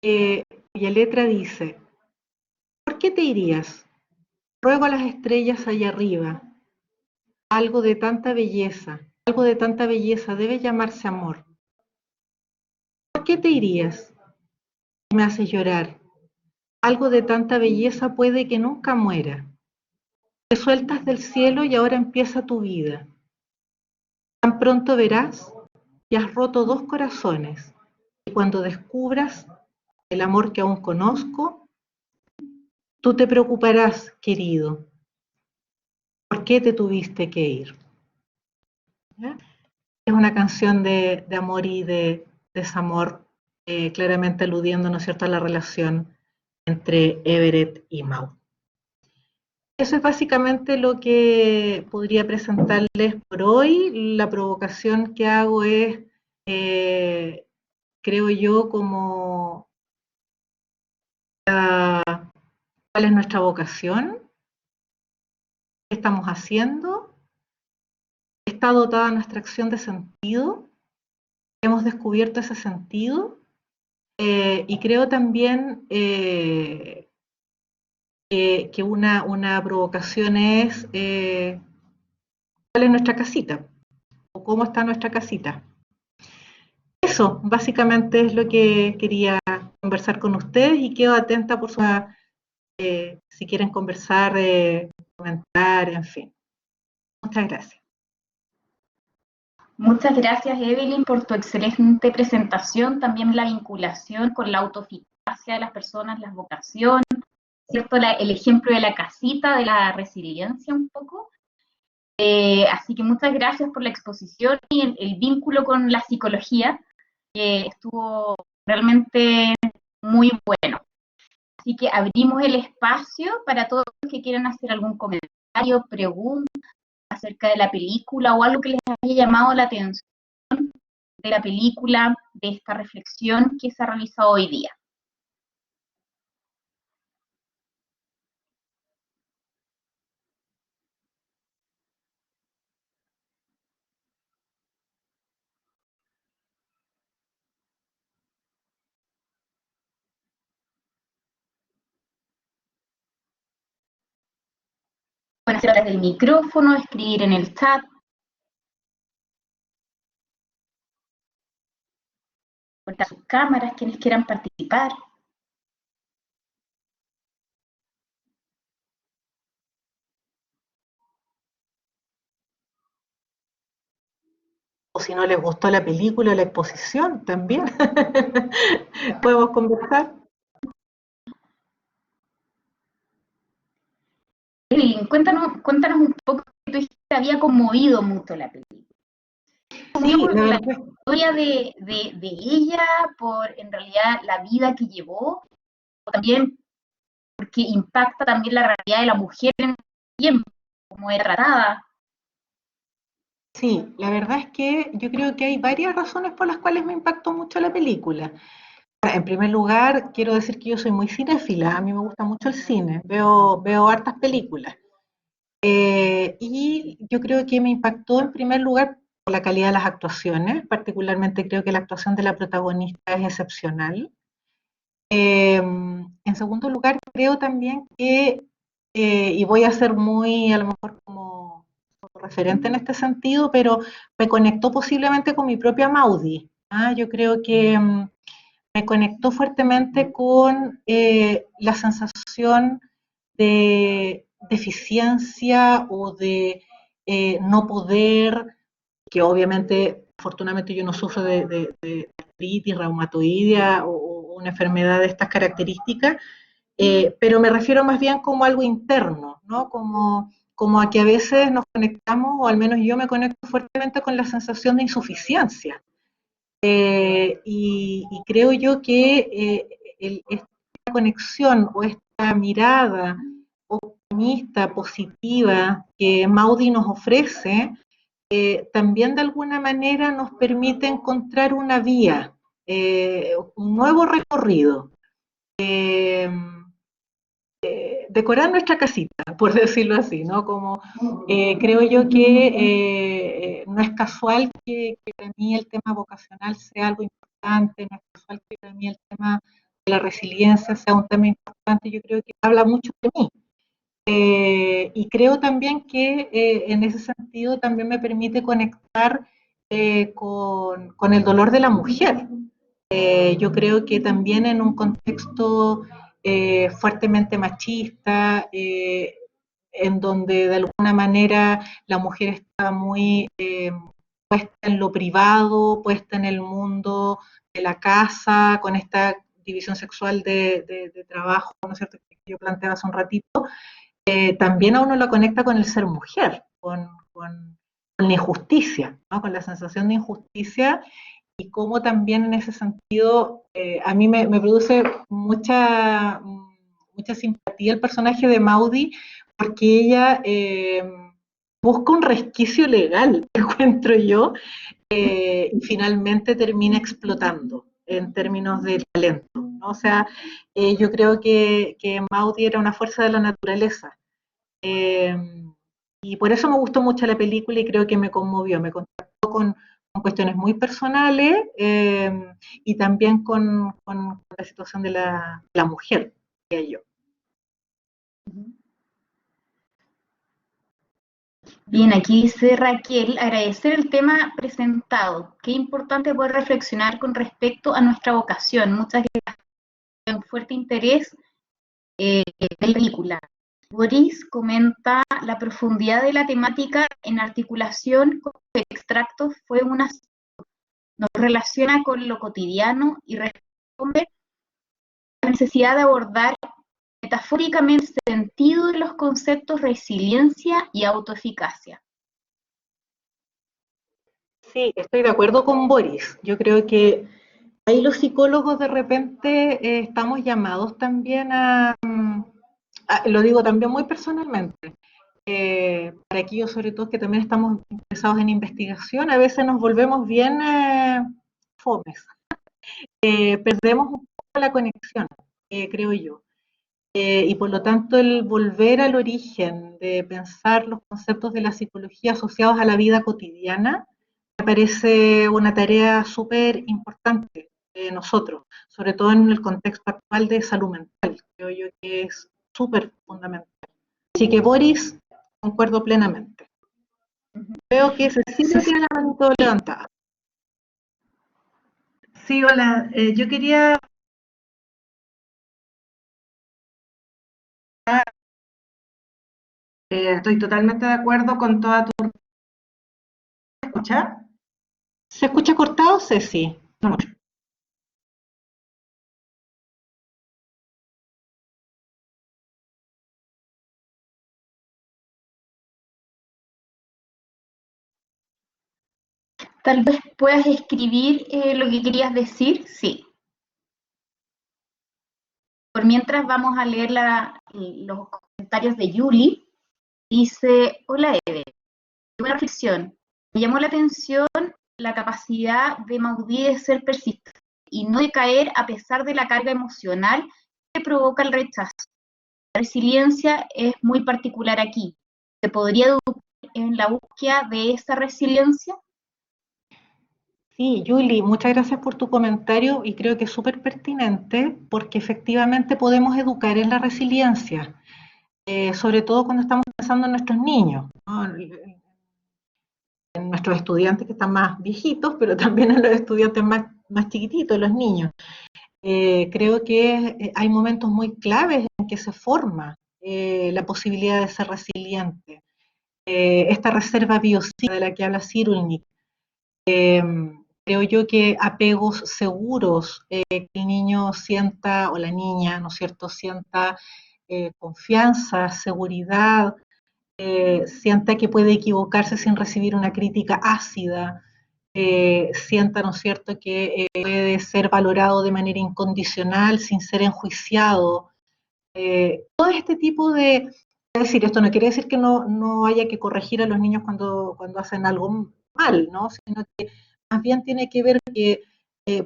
cuya letra dice: ¿por qué te irías? Ruego a las estrellas allá arriba. Algo de tanta belleza debe llamarse amor. ¿Por qué te irías? Me haces llorar. Algo de tanta belleza puede que nunca muera. Te sueltas del cielo y ahora empieza tu vida. Tan pronto verás que has roto dos corazones. Y cuando descubras el amor que aún conozco, tú te preocuparás, querido. ¿Por qué te tuviste que ir? ¿Ya? Es una canción de amor y de desamor, claramente aludiendo, ¿no es cierto?, a la relación entre Everett y Maud. Eso es básicamente lo que podría presentarles por hoy. La provocación que hago es, creo yo, como cuál es nuestra vocación, qué estamos haciendo, está dotada nuestra acción de sentido, hemos descubierto ese sentido, y creo también que una provocación es cuál es nuestra casita, o cómo está nuestra casita. Eso, básicamente es lo que quería conversar con ustedes y quedo atenta por si quieren conversar, comentar, en fin. Muchas gracias. Muchas gracias, Evelyn, por tu excelente presentación, también la vinculación con la autoeficacia de las personas, las vocaciones, ¿cierto? El ejemplo de la casita, de la resiliencia un poco. Así que muchas gracias por la exposición y el vínculo con la psicología, que estuvo realmente muy bueno. Así que abrimos el espacio para todos los que quieran hacer algún comentario, pregunta acerca de la película o algo que les haya llamado la atención de la película, de esta reflexión que se ha realizado hoy día. Pueden hacer a través del micrófono, escribir en el chat. Contar sus cámaras, quienes quieran participar. O si no les gustó la película o la exposición, también podemos conversar. Evelyn, cuéntanos un poco, que tú dijiste que había conmovido mucho la película. Sí, la historia de ella, por en realidad la vida que llevó, o también porque impacta también la realidad de la mujer en el tiempo, cómo era tratada. Sí, la verdad es que yo creo que hay varias razones por las cuales me impactó mucho la película. En primer lugar, quiero decir que yo soy muy cinéfila, a mí me gusta mucho el cine, veo hartas películas. Y yo creo que me impactó en primer lugar por la calidad de las actuaciones, particularmente creo que la actuación de la protagonista es excepcional. En segundo lugar, creo también que, y voy a ser muy, a lo mejor como referente en este sentido, pero me conectó posiblemente con mi propia Maudie. Yo creo que me conectó fuertemente con la sensación de deficiencia o de no poder, que obviamente, afortunadamente yo no sufro de artritis reumatoidea o una enfermedad de estas características, pero me refiero más bien como algo interno, ¿no? Como a que a veces nos conectamos, o al menos yo me conecto fuertemente con la sensación de insuficiencia. Y creo yo que esta conexión o esta mirada optimista, positiva que Maudie nos ofrece, también de alguna manera nos permite encontrar una vía, un nuevo recorrido. Decorar nuestra casita, por decirlo así, ¿no? Como creo yo que no es casual que para mí el tema vocacional sea algo importante, no es casual que para mí el tema de la resiliencia sea un tema importante, yo creo que habla mucho de mí. Y creo también que en ese sentido también me permite conectar con el dolor de la mujer. Yo creo que también en un contexto fuertemente machista, en donde de alguna manera la mujer está muy puesta en lo privado, puesta en el mundo de la casa, con esta división sexual de trabajo, ¿no es cierto?, que yo planteaba hace un ratito, también a uno lo conecta con el ser mujer, con la injusticia, ¿no? Con la sensación de injusticia, y cómo también en ese sentido a mí me produce mucha simpatía el personaje de Maudie, porque ella busca un resquicio legal, encuentro yo, y finalmente termina explotando en términos de talento, ¿no? O sea, yo creo que Maudie era una fuerza de la naturaleza, y por eso me gustó mucho la película y creo que me conmovió, me contactó con cuestiones muy personales, y también con la situación de la mujer, diría yo. Bien, aquí dice Raquel, agradecer el tema presentado. Qué importante poder reflexionar con respecto a nuestra vocación. Muchas gracias. Un fuerte interés en la película. Boris comenta la profundidad de la temática en articulación con el extracto fue una nos relaciona con lo cotidiano y responde a la necesidad de abordar metafóricamente el sentido de los conceptos resiliencia y autoeficacia. Sí, estoy de acuerdo con Boris. Yo creo que ahí los psicólogos de repente estamos llamados también lo digo también muy personalmente, para aquellos sobre todo que también estamos interesados en investigación, a veces nos volvemos bien fomes, perdemos un poco la conexión, creo yo. Y por lo tanto el volver al origen de pensar los conceptos de la psicología asociados a la vida cotidiana me parece una tarea súper importante de nosotros, sobre todo en el contexto actual de salud mental, creo yo que es súper fundamental. Así que Boris, concuerdo plenamente. Veo que Cecilia tiene la manito levantada. Sí, hola. Yo quería estoy totalmente de acuerdo con toda tu... ¿Me escucha? ¿Se escucha cortado, Ceci? No mucho. Tal vez puedas escribir lo que querías decir, sí. Por mientras vamos a leer los comentarios de Yuli. Dice, hola Eve, buena reflexión. Me llamó la atención la capacidad de Maudie de ser persistente y no de caer a pesar de la carga emocional que provoca el rechazo. La resiliencia es muy particular aquí. ¿Se podría educar en la búsqueda de esa resiliencia? Sí, Yuli, muchas gracias por tu comentario y creo que es súper pertinente porque efectivamente podemos educar en la resiliencia, sobre todo cuando estamos pensando en nuestros niños, ¿no? En nuestros estudiantes que están más viejitos, pero también en los estudiantes más chiquititos, los niños. Creo que hay momentos muy claves en que se forma la posibilidad de ser resiliente. Esta reserva biopsíquica de la que habla Cyrulnik, creo yo que apegos seguros, que el niño sienta, o la niña, ¿no es cierto?, sienta confianza, seguridad, sienta que puede equivocarse sin recibir una crítica ácida, sienta, ¿no es cierto?, que puede ser valorado de manera incondicional, sin ser enjuiciado. Todo este tipo de... Es decir, esto no quiere decir que no haya que corregir a los niños cuando hacen algo mal, ¿no? Sino que más bien tiene que ver que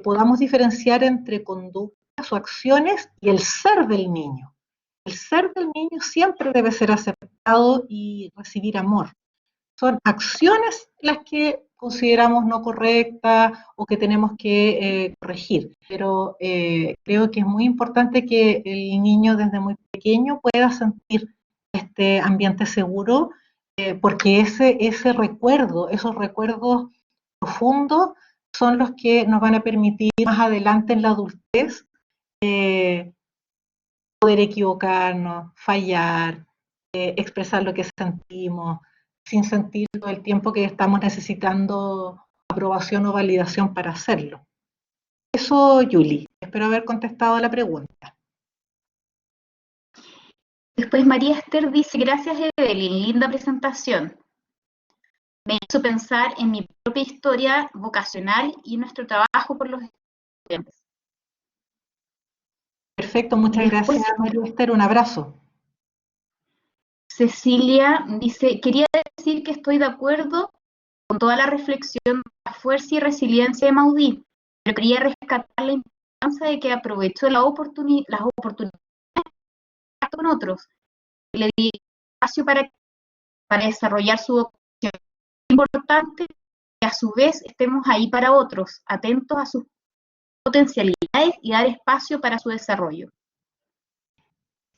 podamos diferenciar entre conductas o acciones y el ser del niño. El ser del niño siempre debe ser aceptado y recibir amor. Son acciones las que consideramos no correctas o que tenemos que corregir. Pero creo que es muy importante que el niño desde muy pequeño pueda sentir este ambiente seguro, porque ese recuerdo, esos recuerdos profundos son los que nos van a permitir más adelante en la adultez poder equivocarnos, fallar, expresar lo que sentimos, sin sentir todo el tiempo que estamos necesitando aprobación o validación para hacerlo. Eso, Julie. Espero haber contestado a la pregunta. Después María Esther dice, gracias Evelyn, linda presentación. Me hizo pensar en mi propia historia vocacional y nuestro trabajo por los estudiantes. Perfecto, muchas gracias María Esther, un abrazo. Cecilia dice, quería decir que estoy de acuerdo con toda la reflexión de la fuerza y resiliencia de Maudí, pero quería rescatar la importancia de que aprovechó las oportunidades con otros, y le di espacio para desarrollar su vocación. Es importante que a su vez estemos ahí para otros, atentos a sus potencialidades y dar espacio para su desarrollo.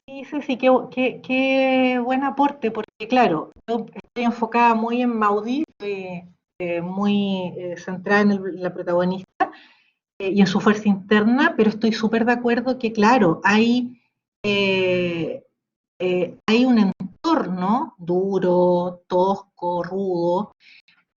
Sí, sí, qué buen aporte, porque claro, yo estoy enfocada muy en Maudí, muy centrada en la protagonista y en su fuerza interna, pero estoy súper de acuerdo que, claro, hay un entorno duro, tosco, rudo,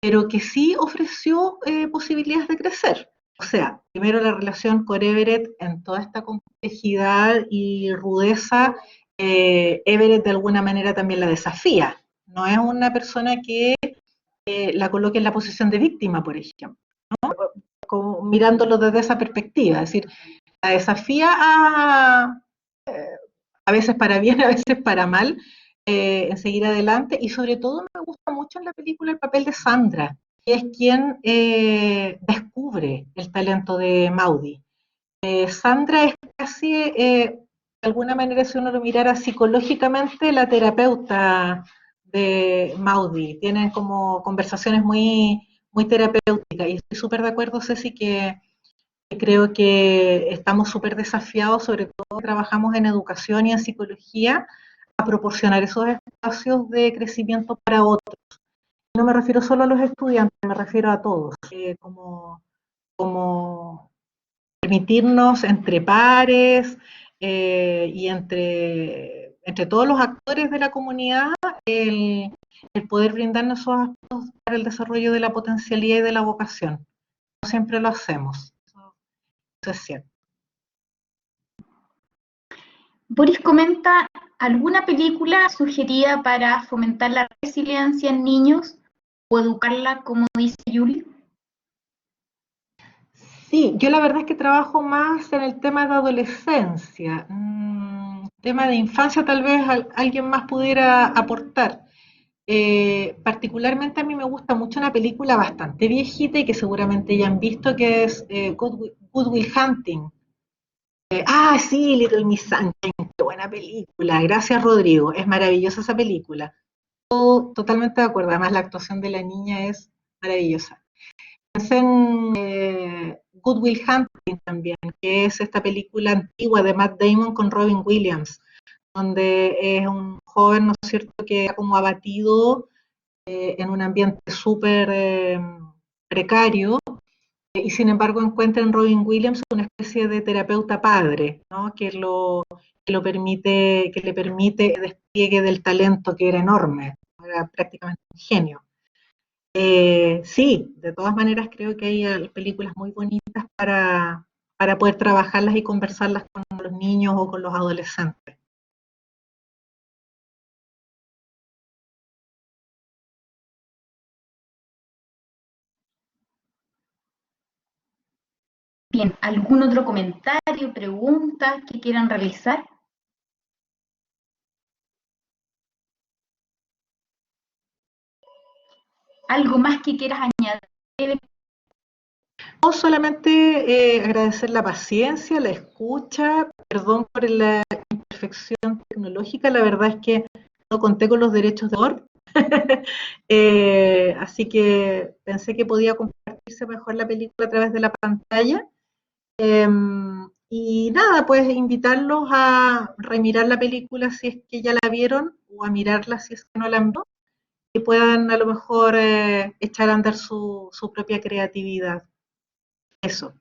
pero que sí ofreció posibilidades de crecer. O sea, primero la relación con Everett en toda esta complejidad y rudeza, Everett de alguna manera también la desafía. No es una persona que la coloque en la posición de víctima, por ejemplo, ¿no? Como mirándolo desde esa perspectiva, es decir, la desafía a veces para bien, a veces para mal, en seguir adelante, y sobre todo me gusta mucho en la película el papel de Sandra, que es quien descubre el talento de Maudie. Sandra es casi, de alguna manera, si uno lo mirara psicológicamente, la terapeuta de Maudie. Tienen como conversaciones muy, muy terapéuticas, y estoy súper de acuerdo, Ceci, que creo que estamos súper desafiados, sobre todo trabajamos en educación y en psicología, a proporcionar esos espacios de crecimiento para otros. No me refiero solo a los estudiantes, me refiero a todos, como permitirnos entre pares y entre todos los actores de la comunidad el poder brindarnos esos aspectos para el desarrollo de la potencialidad y de la vocación. No siempre lo hacemos. Eso es cierto. Boris comenta, ¿alguna película sugerida para fomentar la resiliencia en niños o educarla, como dice Julie? Sí, yo la verdad es que trabajo más en el tema de adolescencia. Tema de infancia tal vez alguien más pudiera aportar. Particularmente a mí me gusta mucho una película bastante viejita y que seguramente ya han visto, que es Good Will Hunting. Sí, Little Miss Sunshine, qué buena película. Gracias, Rodrigo. Es maravillosa esa película. Totalmente de acuerdo. Además, la actuación de la niña es maravillosa. Pensé en Good Will Hunting también, que es esta película antigua de Matt Damon con Robin Williams, donde es un joven, ¿no es cierto?, que ha como abatido en un ambiente súper precario, y sin embargo encuentra en Robin Williams una especie de terapeuta padre, ¿no?, que le permite el despliegue del talento, que era enorme, era prácticamente un genio. Sí, de todas maneras creo que hay películas muy bonitas para poder trabajarlas y conversarlas con los niños o con los adolescentes. Bien, ¿algún otro comentario, pregunta que quieran realizar? ¿Algo más que quieras añadir? No, solamente agradecer la paciencia, la escucha, perdón por la imperfección tecnológica, la verdad es que no conté con los derechos de autor, así que pensé que podía compartirse mejor la película a través de la pantalla. Y nada, pues invitarlos a remirar la película si es que ya la vieron o a mirarla si es que no la han visto y puedan a lo mejor echar a andar su propia creatividad. Eso.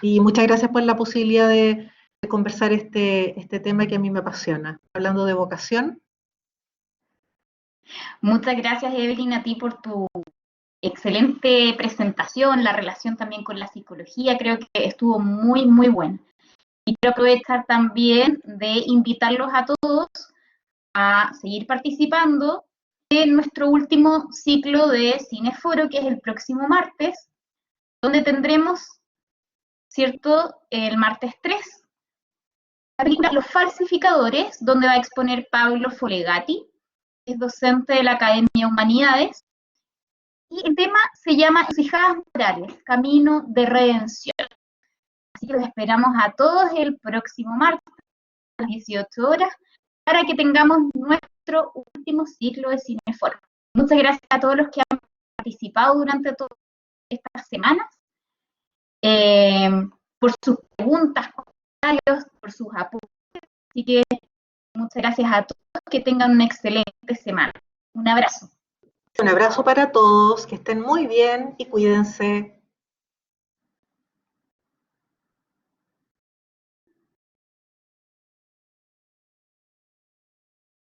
Y muchas gracias por la posibilidad de conversar este tema que a mí me apasiona. Hablando de vocación. Muchas gracias, Evelyn, a ti por tu excelente presentación, la relación también con la psicología, creo que estuvo muy, muy buena. Y quiero aprovechar también de invitarlos a todos a seguir participando en nuestro último ciclo de Cineforo, que es el próximo martes, donde tendremos, ¿cierto?, el martes 3, la película Los Falsificadores, donde va a exponer Pablo Folegati, que es docente de la Academia de Humanidades, y el tema se llama Encrucijadas Morales, Camino de Redención. Así que los esperamos a todos el próximo martes a las 18 horas para que tengamos nuestro último ciclo de Cineforo. Muchas gracias a todos los que han participado durante todas estas semanas, por sus preguntas, comentarios, por sus apoyos. Así que muchas gracias a todos, que tengan una excelente semana. Un abrazo. Un abrazo para todos, que estén muy bien y cuídense.